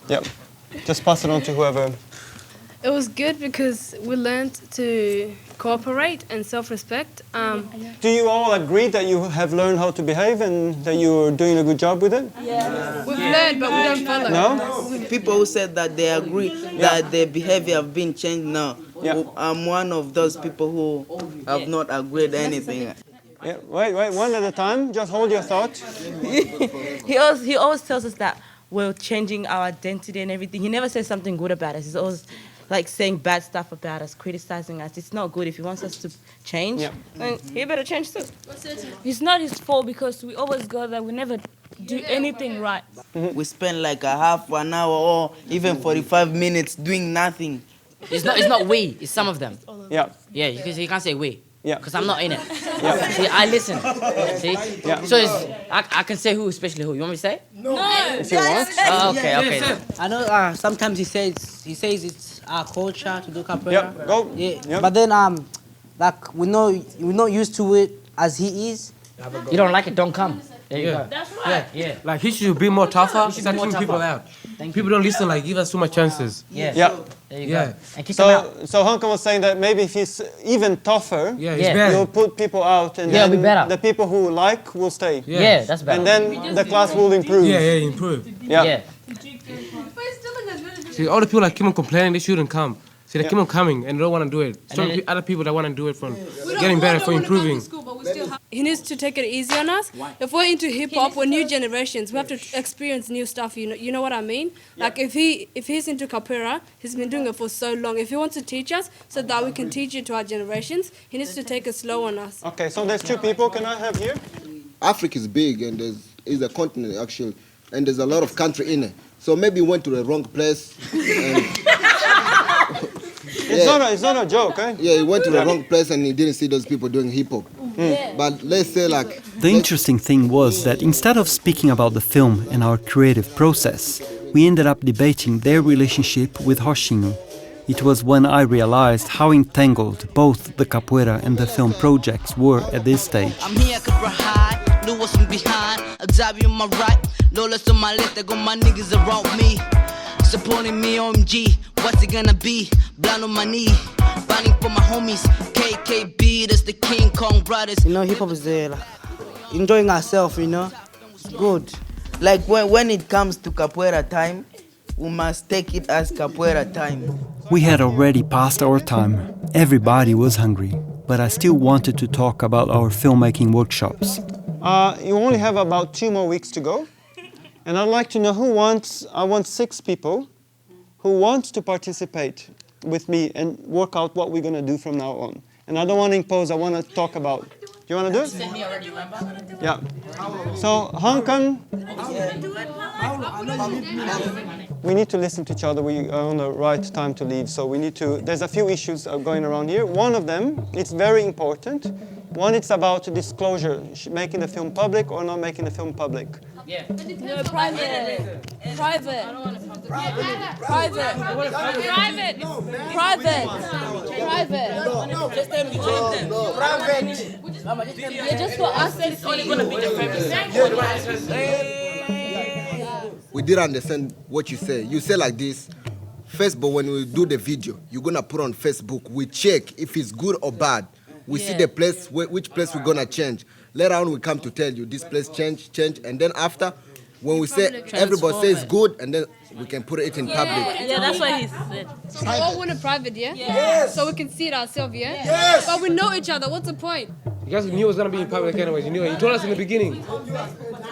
Yep. Just pass it on to whoever. It was good because we learned to cooperate and self-respect. Do you all agree that you have learned how to behave and that you're doing a good job with it? Yeah. We've learned, but we don't follow. No? People who said that they agree that their behavior have been changed now. Yeah. I'm one of those people who have not agreed anything. Yeah. Wait, one at a time. Just hold your thought. He always tells us that we're changing our identity and everything. He never says something good about us. He's always like saying bad stuff about us, criticizing us. It's not good. If he wants us to change, then he better change too. It's not his fault because we always go there. We never do anything right. We spend like a half an hour or even 45 minutes doing nothing. It's not we, it's some of them. Yeah. Yeah, you can't say we. Yeah. Because I'm not in it. Yeah. See, I listen. See? Yeah. So I can say who, especially who. You want me to say? No. If you want. Okay. I know sometimes he says it's our culture to do capoeira. Yeah, go. Yeah. Yeah. But then like we're not used to it as he is. You don't like it, don't come. There you go. That's right. Yeah. Like he should be more tougher. He should Start be more kicking people tougher. out. People don't listen. Like give us too much chances. Yeah. There you go. And kick them out. So Hanka was saying that maybe if he's even tougher, he's better. He'll put people out, and Yeah, then it'll be better. the people who like will stay. Yeah, that's better. And then the class will improve. Yeah, improve. Yeah. See, all the people that keep on complaining, they shouldn't come. See, they keep on coming and they don't want to do it. And Some then other people that want to do it from getting better, for improving. He needs to take it easy on us. If we're into hip hop, we're new generations. We have to experience new stuff. You know what I mean? Like if he's into capoeira, he's been doing it for so long. If he wants to teach us so that we can teach it to our generations, he needs to take it slow on us. Okay, so there's two people. Can I have here? Africa is big and is a continent actually, and there's a lot of country in it. So maybe he went to the wrong place. It's not a joke, eh? Yeah, he went to the wrong place and he didn't see those people doing hip hop. But let's say like... The interesting thing was that instead of speaking about the film and our creative process, we ended up debating their relationship with Roxinho. It was when I realized how entangled both the capoeira and the film projects were at this stage. I'm here, Cabra High, Lewis from behind, a W on my right, Lolas on my left, I got my niggas around me, supporting me, OMG, what's it gonna be, blind on my knee, running for my homies, KKB, that's the King Kong brothers. You know, hip hop is there, like, enjoying ourselves, you know, it's good. Like when it comes to capoeira time, we must take it as capoeira time. We had already passed our time. Everybody was hungry, but I still wanted to talk about our filmmaking workshops. You only have about 2 more weeks to go. And I'd like to know I want 6 people who want to participate with me and work out what we're going to do from now on. And I don't want to impose, I want to talk about. Do you want to do it? Send me already, remember? Yeah. So, Hankan, we need to listen to each other. We are on the right time to leave, so we need to, there's a few issues going around here. One of them, it's very important. One, it's about disclosure, making the film public or not making the film public. Yeah. No, private. Private. I don't want to private. Private. Private. Just them. Private. Yeah, just for us. It's only going to be the famous. We didn't understand what you say. You say like this, Facebook, when we do the video, you're going to put on Facebook. We check if it's good or bad. We see the place, which place we're going to change. Later on, we come to tell you this place change. And then after, when we say, everybody says good, and then we can put it in public. Yeah, that's what he said. So we all want a private, yeah? Yes. So we can see it ourselves, yeah? Yes. But we know each other. What's the point? You guys knew it was going to be in public anyways. You knew it. You told us in the beginning.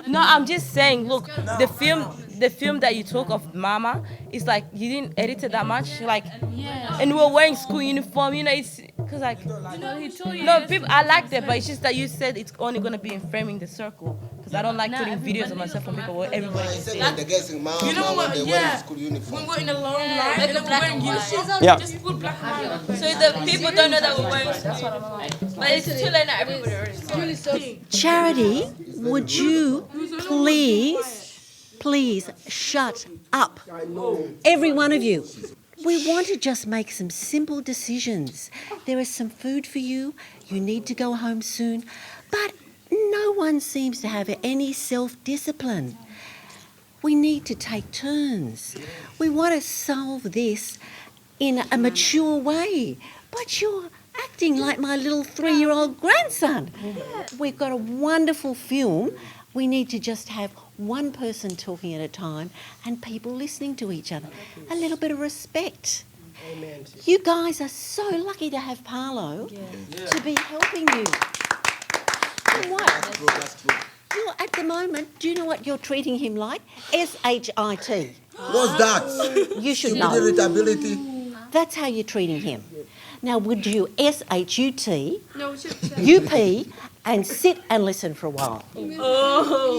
No, I'm just saying, look, the film that you took of Mama, it's like you didn't edit it that much, like, and we were wearing school uniform, you know, it's because like, he told you. No, people, I liked it, but it's just that you said it's only gonna be in framing the circle, because I don't like putting videos of myself from people where everybody can see. You know what? Yeah. When we're in a long line, and we're wearing uniforms, Yeah. just put black and white. So the people don't know that we're wearing. That's what I'm like. But it's too late now. Everybody already saw. Charity, would you please shut up? Every one of you. We want to just make some simple decisions. There is some food for you. You need to go home soon. But no one seems to have any self-discipline. We need to take turns. We want to solve this in a mature way. But you're acting like my little 3-year-old grandson. We've got a wonderful film. We need to just have one person talking at a time and people listening to each other. A little bit of respect. Amen. You guys are so lucky to have Paulo to be helping you. And what? That's true. You're, at the moment, do you know what you're treating him like? SHIT. What's that? You should know. Irritability. That's how you're treating him. Now, would you SHUT, No, we should. UP, and sit and listen for a while.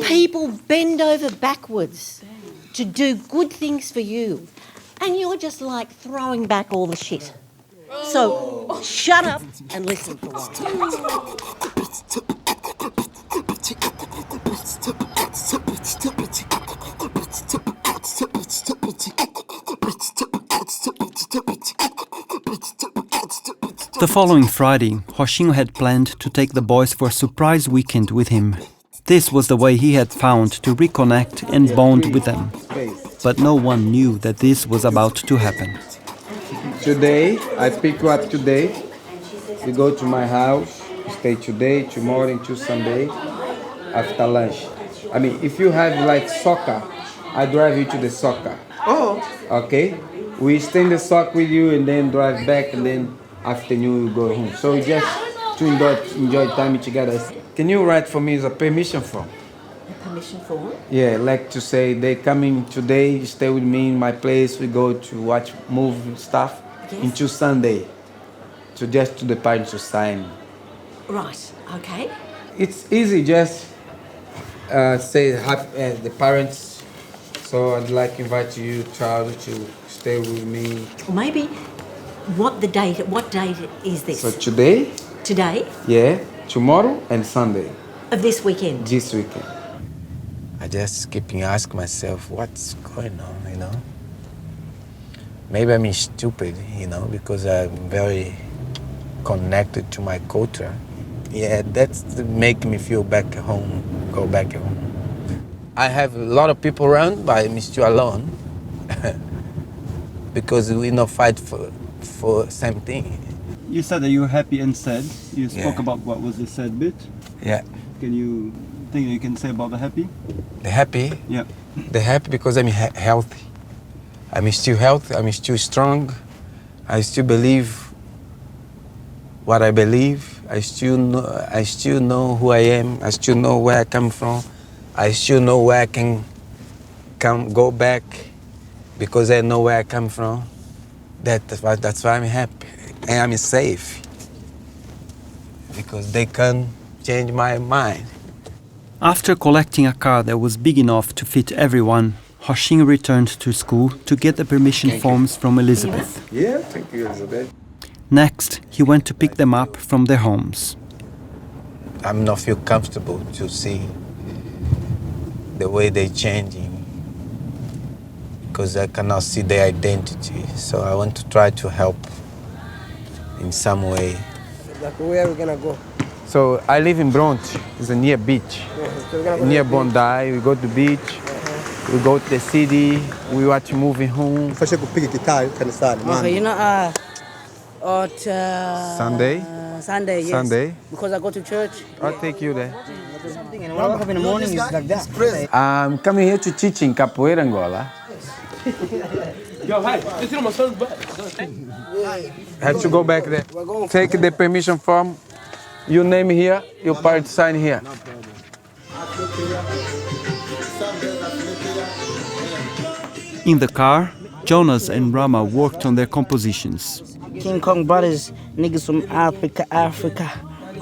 People bend over backwards to do good things for you, and you're just like throwing back all the shit. So shut up and listen for a while. The following Friday, Roxinho had planned to take the boys for a surprise weekend with him. This was the way he had found to reconnect and bond with them. But no one knew that this was about to happen. Today, I speak what today. We go to my house, stay today, tomorrow, until Sunday, after lunch. I mean, if you have like soccer, I drive you to the soccer. Oh. Okay? We stay in the soccer with you and then drive back, and then afternoon we go home. So just to enjoy time together. Can you write for me as a permission form? A permission form? Yeah, like to say they coming today, stay with me in my place, we go to watch movie stuff. Yes. Until Sunday, to just to the parents to sign. Right, okay. It's easy, just say the parents. So I'd like to invite you, child, to stay with me. Maybe what date is this? So today? Today? Yeah, tomorrow and Sunday. Of this weekend? This weekend. I just keep asking myself, what's going on, you know? Maybe I'm stupid, you know, because I'm very connected to my culture. Yeah, that's making me feel back home, go back home. I have a lot of people around, but I'm still alone. Because we not fight for same thing. You said that you were happy and sad. You spoke about what was the sad bit. Yeah. Can you think you can say about the happy? The happy? Yeah. The happy because I'm healthy. I'm still healthy, I'm still strong. I still believe what I believe. I still know who I am. I still know where I come from. I still know where I can go back because I know where I come from. That's why I'm happy and I'm safe because they can't change my mind. After collecting a car that was big enough to fit everyone, Roxinho returned to school to get the permission forms from Elizabeth. Yeah, thank you, Elizabeth. Next, he went to pick them up from their homes. I'm not feel comfortable to see the way they're changing because I cannot see their identity. So I want to try to help in some way. Like, where are we gonna go? So I live in Bronte, it's a near beach. Near Bondi, we go to the beach, we go to the city, we watch movie home. Okay, you know, Sunday? Sunday, yes. Sunday? Because I go to church. I'll take you there. And when I wake up in the morning, it's like that. I'm coming here to teach in Capoeira Angola. Yo, hi. This is my son's butt. Have to go back there. Take the permission form. Your name here, your parents sign here. In the car, Jonas and Rama worked on their compositions. King Kong brothers, niggas from Africa,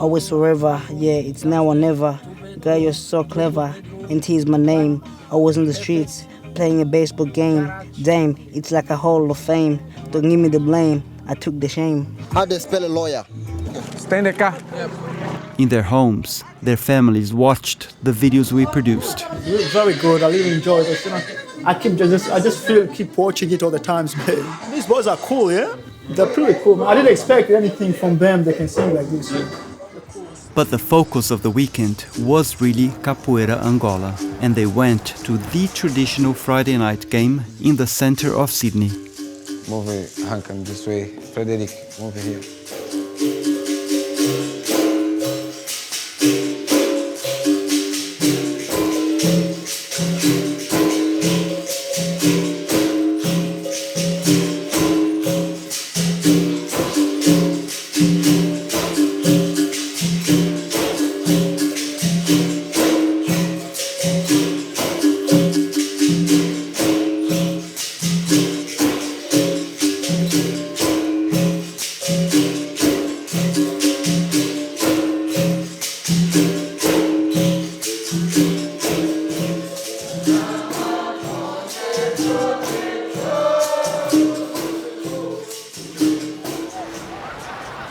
always forever. Yeah, it's now or never. Girl, you're so clever. And T's my name. Always in the streets, playing a baseball game. Damn, it's like a hall of fame. Don't give me the blame. I took the shame. How do they spell a lawyer? Stay in the car. In their homes, their families watched the videos we produced. Very good. I really enjoy this. You know, I just keep watching it all the time. These boys are cool, yeah. They're pretty cool. I didn't expect anything from them. They can sing like this. But the focus of the weekend was really Capoeira Angola, and they went to the traditional Friday night game in the center of Sydney. Move it, Hankan, this way. Frederic, move it here.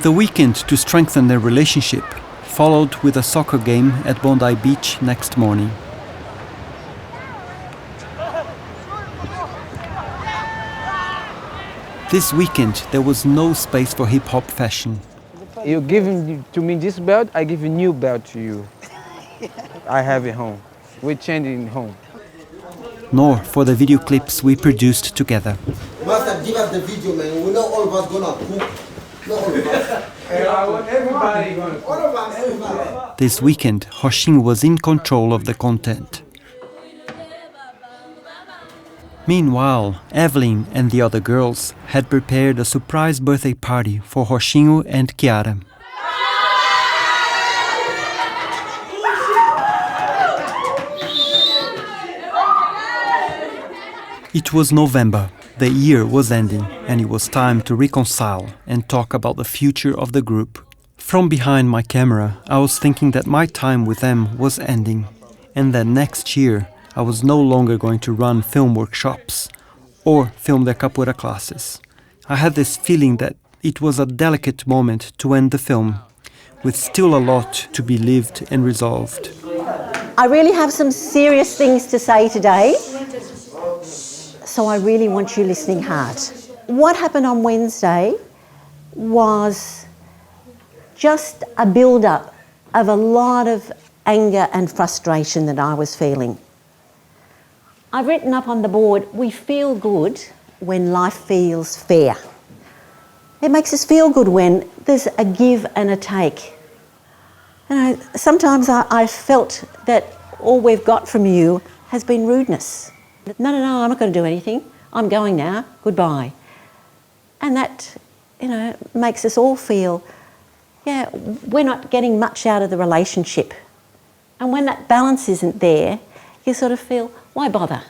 The weekend to strengthen their relationship followed with a soccer game at Bondi Beach next morning. This weekend there was no space for hip-hop fashion. You're giving to me this belt, I give a new belt to you. I have it home. We're changing home. Nor for the video clips we produced together. Master, give us the video, man. We know all of us gonna cook. Not all of us. Everybody gonna cook. All of us, everybody. This weekend, Roxinho was in control of the content. Meanwhile, Evelyn and the other girls had prepared a surprise birthday party for Roxinho and Chiara. It was November, the year was ending, and it was time to reconcile and talk about the future of the group. From behind my camera, I was thinking that my time with them was ending, and that next year I was no longer going to run film workshops or film their capoeira classes. I had this feeling that it was a delicate moment to end the film, with still a lot to be lived and resolved. I really have some serious things to say today, so I really want you listening hard. What happened on Wednesday was just a build-up of a lot of anger and frustration that I was feeling. I've written up on the board, we feel good when life feels fair. It makes us feel good when there's a give and a take. You know, sometimes I felt that all we've got from you has been rudeness. No, I'm not going to do anything. I'm going now. Goodbye. And that, you know, makes us all feel, yeah, we're not getting much out of the relationship. And when that balance isn't there, you sort of feel, why bother?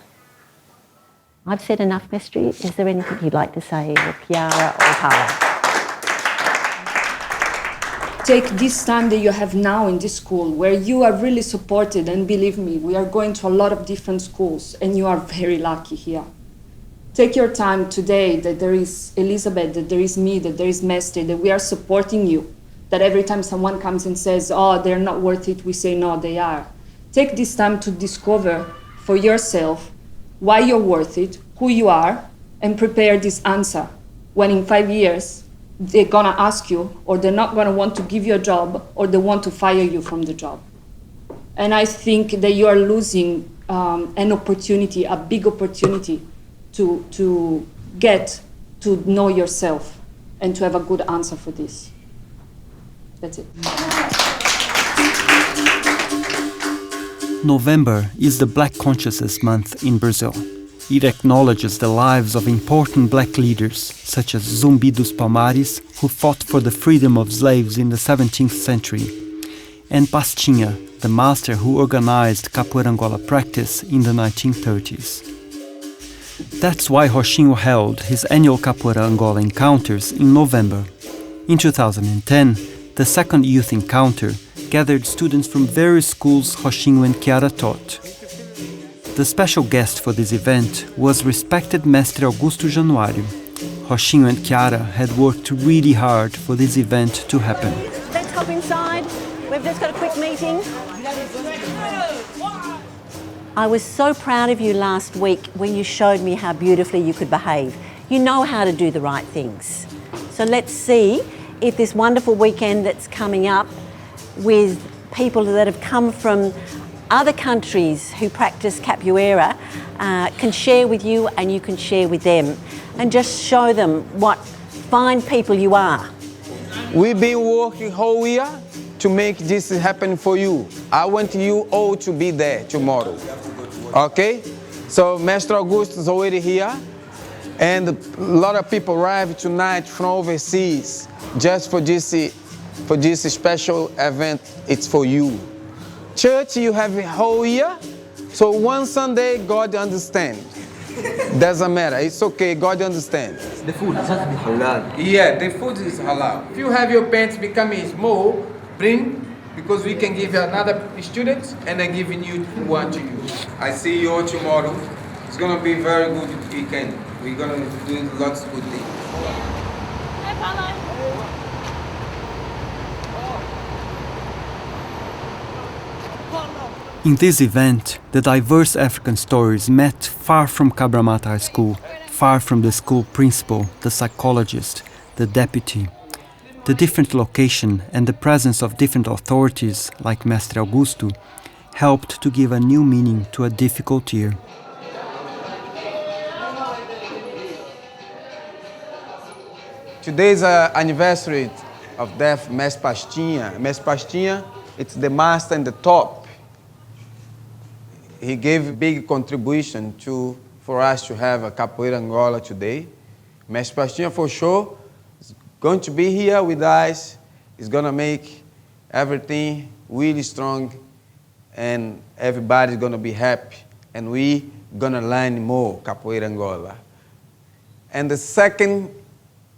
I've said enough, Mestri. Is there anything you'd like to say, or Chiara or Paulo? Take this time that you have now in this school where you are really supported, and believe me, we are going to a lot of different schools and you are very lucky here. Take your time today that there is Elizabeth, that there is me, that there is Mestri, that we are supporting you. That every time someone comes and says, oh, they're not worth it, we say, no, they are. Take this time to discover for yourself why you're worth it, who you are, and prepare this answer. When in 5 years, they're gonna ask you, or they're not gonna want to give you a job, or they want to fire you from the job. And I think that you are losing an opportunity, a big opportunity to get to know yourself and to have a good answer for this. That's it. November is the Black Consciousness Month in Brazil. It acknowledges the lives of important black leaders, such as Zumbi dos Palmares, who fought for the freedom of slaves in the 17th century, and Pastinha, the master who organized Capoeira Angola practice in the 1930s. That's why Roxinho held his annual Capoeira Angola encounters in November. In 2010, the second youth encounter gathered students from various schools Roxinho and Chiara taught. The special guest for this event was respected Mestre Augusto Januário. Roxinho and Chiara had worked really hard for this event to happen. Let's hop inside. We've just got a quick meeting. I was so proud of you last week when you showed me how beautifully you could behave. You know how to do the right things. So let's see if this wonderful weekend that's coming up with people that have come from other countries who practice capoeira can share with you and you can share with them and just show them what fine people you are. We've been working whole year to make this happen for you. I want you all to be there tomorrow. Okay? So Mestre Augusto is already here, and a lot of people arrived tonight from overseas just for this special event. It's for you. Church, you have a whole year, so one Sunday, God understands. Doesn't matter, it's okay, God understands. The food is not halal. Yeah, the food is halal. If you have your pants becoming small, bring, because we can give you another student, and I'm giving you one to you. I see you all tomorrow. It's gonna be very good weekend. We're gonna do lots of good things. Hey, Paulo. In this event, the diverse African stories met far from Cabramatta High School, far from the school principal, the psychologist, the deputy. The different location and the presence of different authorities, like Mestre Augusto, helped to give a new meaning to a difficult year. Today's anniversary of death, Mestre Pastinha. Mestre Pastinha, it's the master in the top. He gave a big contribution for us to have a Capoeira Angola today. Mestre Pastinha, for sure, is going to be here with us. He's going to make everything really strong, and everybody's going to be happy. And we going to learn more Capoeira Angola. And the second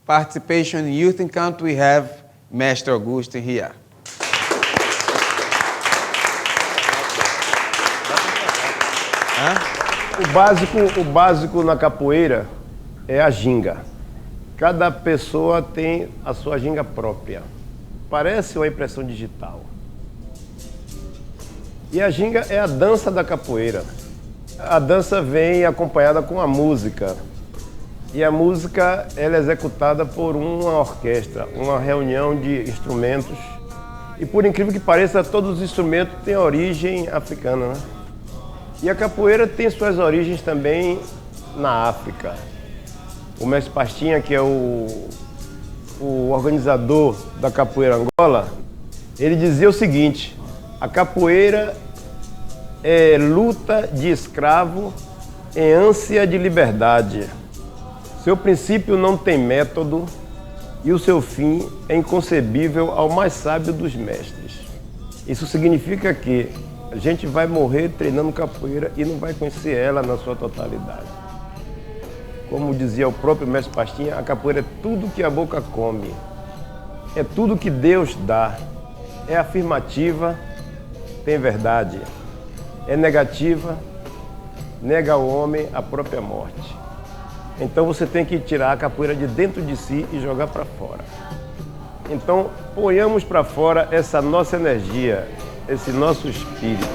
participation in Youth Encounter, we have Mestre Augusto here. O básico na capoeira é a ginga. Cada pessoa tem a sua ginga própria. Parece uma impressão digital. E a ginga é a dança da capoeira. A dança vem acompanhada com a música. E a música ela é executada por uma orquestra, uma reunião de instrumentos. E por incrível que pareça, todos os instrumentos têm origem africana, né? E a capoeira tem suas origens também na África. O mestre Pastinha, que é o organizador da Capoeira Angola, ele dizia o seguinte: a capoeira é luta de escravo em ânsia de liberdade. Seu princípio não tem método e o seu fim é inconcebível ao mais sábio dos mestres. Isso significa que a gente vai morrer treinando capoeira e não vai conhecer ela na sua totalidade. Como dizia o próprio mestre Pastinha, a capoeira é tudo que a boca come, é tudo que Deus dá, é afirmativa, tem verdade, é negativa, nega ao homem a própria morte. Então você tem que tirar a capoeira de dentro de si e jogar para fora. Então ponhamos para fora essa nossa energia, esse nosso espírito.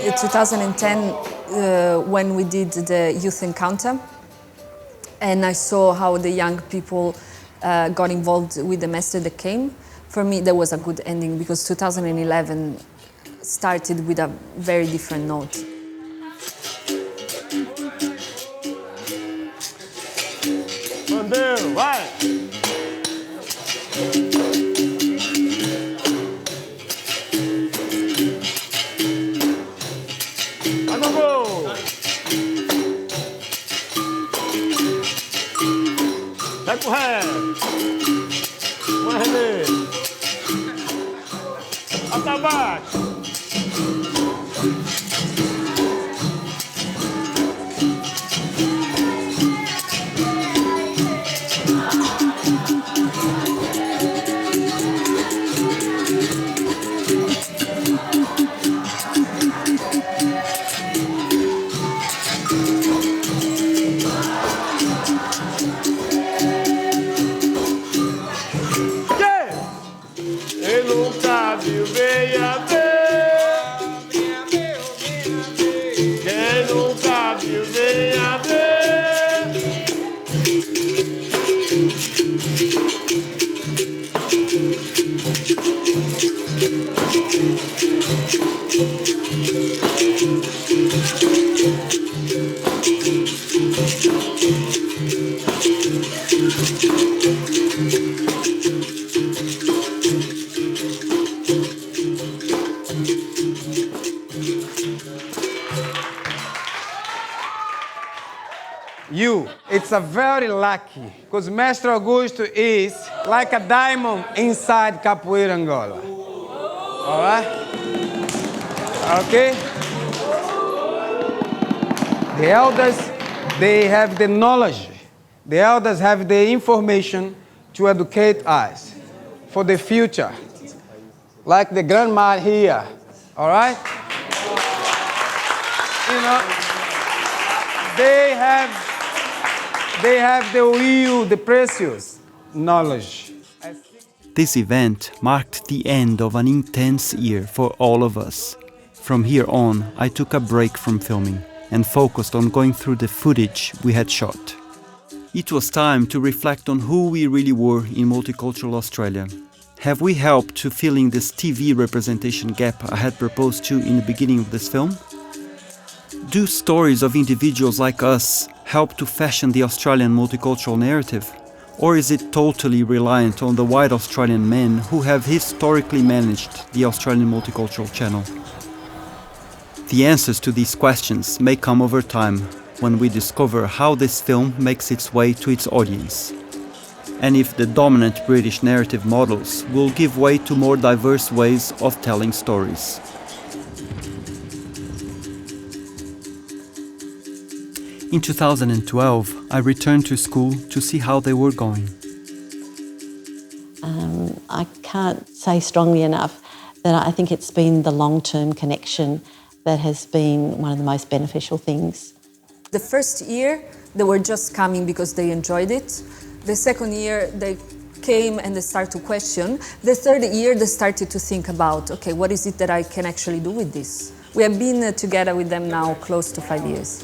In 2010, when we did the youth encounter, and I saw how the young people got involved with the master that came. For me, that was a good ending because 2011 started with a very different note. Bandeiro, vai! Vai correr! Vai rever! Até abaixo! It's a very lucky, because Mestre Augusto is like a diamond inside Capoeira Angola. All right? Okay? The elders, they have the knowledge. The elders have the information to educate us for the future. like the grandma here, all right? You know, they have the real, the precious knowledge. This event marked the end of an intense year for all of us. From here on, I took a break from filming and focused on going through the footage we had shot. It was time to reflect on who we really were in multicultural Australia. Have we helped to fill in this TV representation gap I had proposed to in the beginning of this film? Do stories of individuals like us help to fashion the Australian multicultural narrative? Or is it totally reliant on the white Australian men who have historically managed the Australian multicultural channel? The answers to these questions may come over time when we discover how this film makes its way to its audience, and if the dominant British narrative models will give way to more diverse ways of telling stories. In 2012, I returned to school to see how they were going. I can't say strongly enough that I think it's been the long-term connection that has been one of the most beneficial things. The first year, they were just coming because they enjoyed it. The second year, they came and they started to question. The third year, they started to think about, okay, what is it that I can actually do with this? We have been together with them now close to 5 years.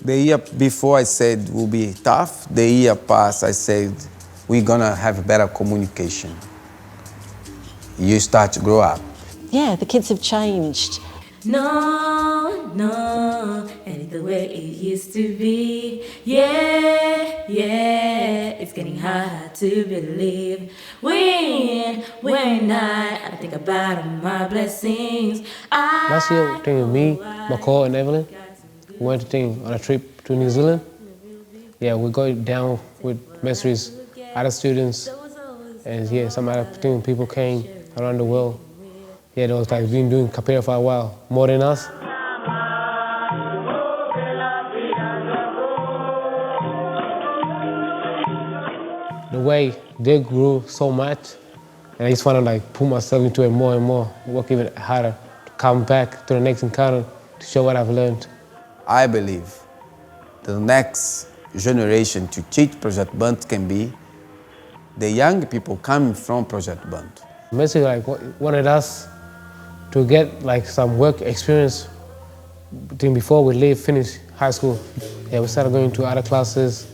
The year before I said will be tough. The year past I said we're gonna have better communication. You start to grow up. Yeah, the kids have changed. No, no, ain't the way it used to be. Yeah, yeah, it's getting harder to believe. When I think about all my blessings. Last year, with me, McCall, and Evelyn, we went on a trip to New Zealand. Yeah, we go down with Mesri's other students, and yeah, some other people came around the world. Yeah, they was like been doing capoeira for a while, more than us. The way they grew so much, and I just want to like put myself into it more and more, work even harder to come back to the next encounter to show what I've learned. I believe the next generation to teach Project Bunt can be the young people coming from Project Bunt. Messi like wanted us to get like some work experience before we finish high school. Yeah, we started going to other classes,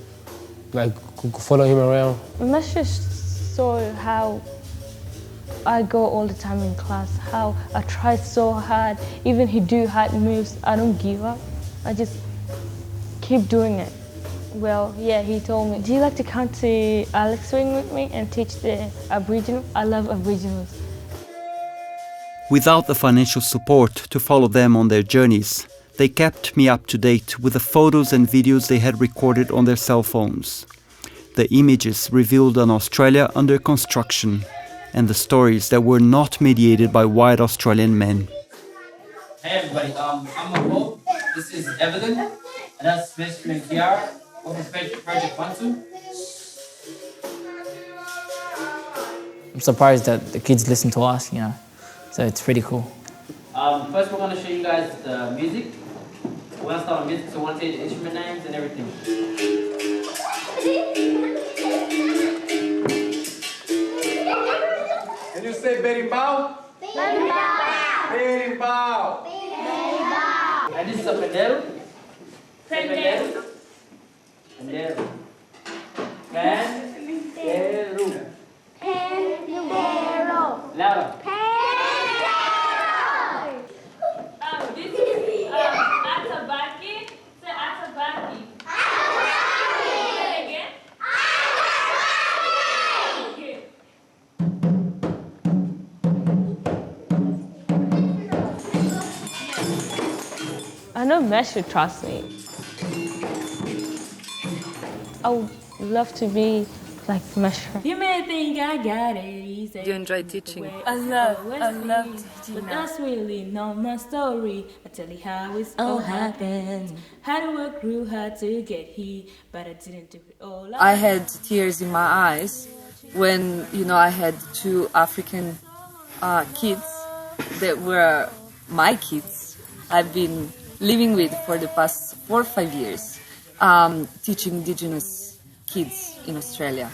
like follow him around. Let's just saw how I go all the time in class, how I try so hard, even he do hard moves, I don't give up. I just keep doing it. Well, yeah, he told me, do you like to come to Alex Swing with me and teach the Aboriginal? I love Aboriginals. Without the financial support to follow them on their journeys, they kept me up to date with the photos and videos they had recorded on their cell phones. The images revealed an Australia under construction and the stories that were not mediated by white Australian men. Hey everybody, I'm Paulo. This is Evelyn, and that's Miss Kiara. Welcome to Project Bantu. I'm surprised that the kids listen to us, you know, so it's pretty cool. First we're going to show you guys the music. We're going to start on music, so we want to say the instrument names and everything. Can you say berimbau? Berimbau. And this is a pendero. Pendero. Pendero. Pendero. Pendero. Louder. This is atabaki. Say atabaki. Say it again. Okay. I know Mesh should trust me. I would love to be like Mesh. You may think I got it easy. Do you enjoy teaching? I love teaching. But that's really not my story. I tell you how it's all happened. How do I grew hard to get here, but I didn't do it all. I had tears in my eyes when, I had two African kids that were my kids. I've been living with for the past 4 or 5 years, teaching Indigenous kids in Australia.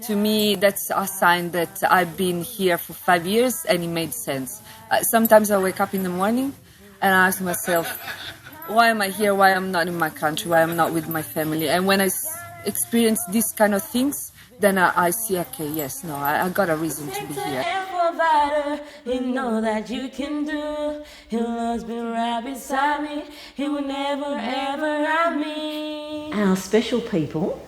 To me, that's a sign that I've been here for 5 years and it made sense. Sometimes I wake up in the morning and I ask myself, why am I here? Why am I not in my country? Why am I not with my family? And when I experience these kind of things, then I see, okay, yes, no, I got a reason to be here. Provider, you know that you can do. He'll always be right beside me. He will never ever hurt me. Our special people,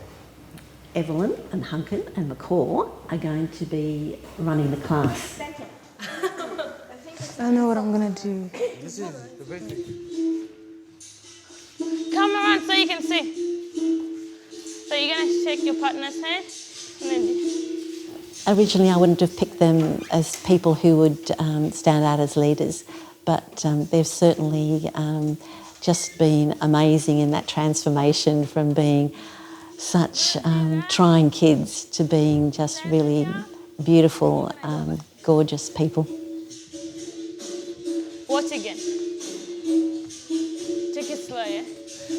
Evelyn and Hunkin and McCaw, are going to be running the class. I don't know what I'm gonna do. Come around so you can see. So you're gonna shake your partner's hand and then Originally, I wouldn't have picked them as people who would stand out as leaders, but they've certainly just been amazing in that transformation from being such trying kids to being just really beautiful, gorgeous people. watch again. Take it slow, yeah?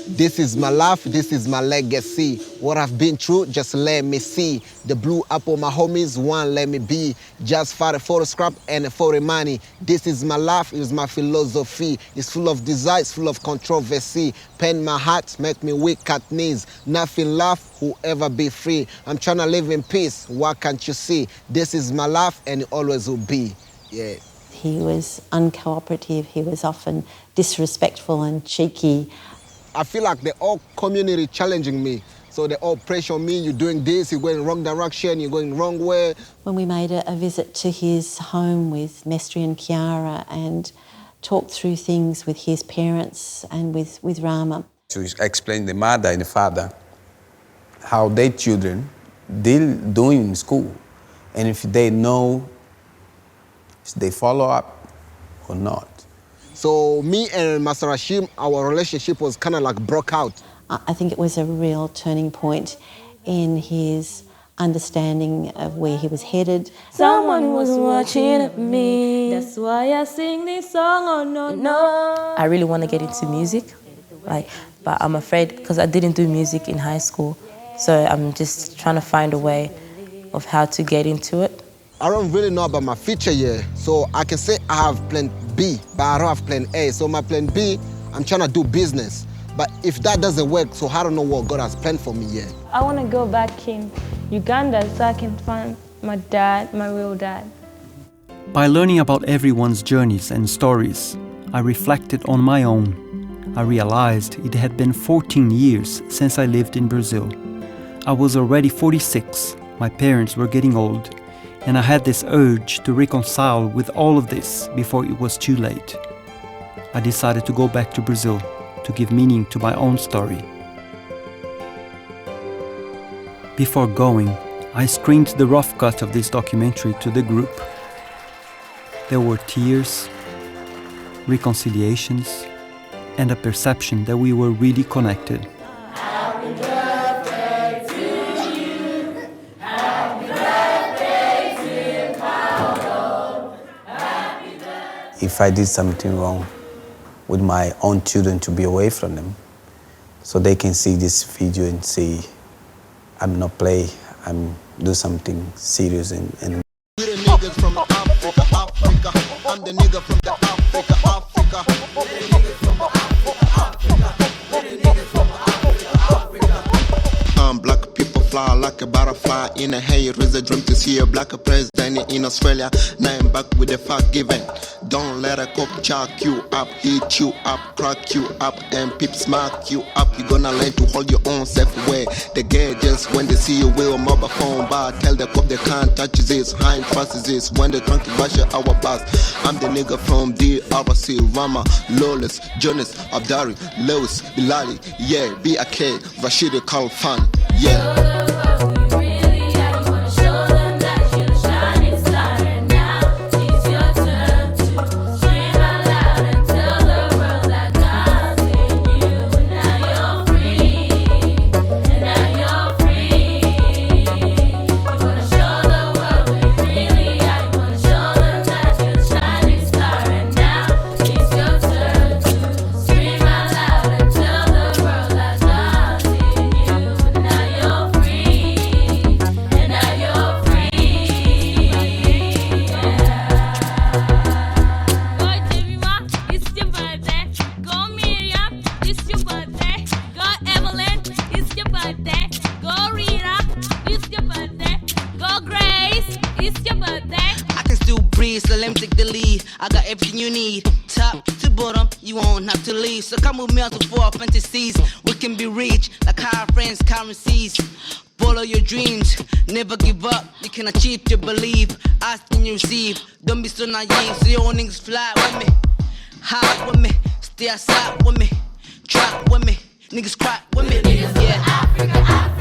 This is my life, this is my legacy. What I've been through, just let me see. The blue apple, my homies, one let me be. Just for the photo scrap and for the money. This is my life, it is my philosophy. It's full of desire, it's full of controversy. Pain my heart, make me weak at knees. Nothing laugh, whoever be free. I'm trying to live in peace, what can't you see? This is my life and it always will be, yeah. He was uncooperative, he was often disrespectful and cheeky. I feel like they're all community challenging me. So they all pressure me, you're doing this, you're going wrong direction, you're going wrong way. When we made a visit to his home with Mestri and Kiara and talked through things with his parents and with Rama. To explain the mother and the father how their children doing in school and if they know, if they follow up or not. So me and Master Hashim, our relationship was kind of like broke out. I think it was a real turning point in his understanding of where he was headed. Someone was watching at me. That's why I sing this song. Oh no, no. I really want to get into music, but I'm afraid because I didn't do music in high school. So I'm just trying to find a way of how to get into it. I don't really know about my future yet, so I can say I have plan B, but I don't have plan A. So my plan B, I'm trying to do business. But if that doesn't work, so I don't know what God has planned for me yet. I want to go back in Uganda so I can find my dad, my real dad. By learning about everyone's journeys and stories, I reflected on my own. I realized it had been 14 years since I lived in Brazil. I was already 46, my parents were getting old, and I had this urge to reconcile with all of this before it was too late. I decided to go back to Brazil to give meaning to my own story. Before going, I screened the rough cut of this documentary to the group. There were tears, reconciliations, and a perception that we were really connected. Happy birthday to you. Happy birthday, dear Paulo. Happy birthday. If I did something wrong with my own children, to be away from them, so they can see this video and say, I'm not play, I'm do something serious and We the niggas from Africa, Africa. I'm the nigga from the Africa, Africa. We the niggas from Africa, Africa. Black people fly like a butterfly in a hay. It is a dream to see a black president in Australia. Now I'm back with the forgiven. Don't let a cop chuck you up, hit you up, crack you up, and peeps mark you up. You're gonna learn to hold your own self away. The gay just when they see you will mobile phone bar. Tell the cop they can't touch this, high trust this. When they drunk rush our bus. I'm the nigga from DRC, Rama, Lawless, Jonas, Abdari, Lewis, Bilali, yeah, BAK, Rashid Khalfan, yeah. please, so let me take the lead. I got everything you need, top to bottom, you won't have to leave. So come with me out for our fantasies. We can be rich, like our friends, currencies. Follow your dreams, never give up. You can achieve to believe. Ask and you receive. Don't be so naive, so your niggas fly with me. High with me, stay outside with me. Trap with me, niggas cry with me. Yeah.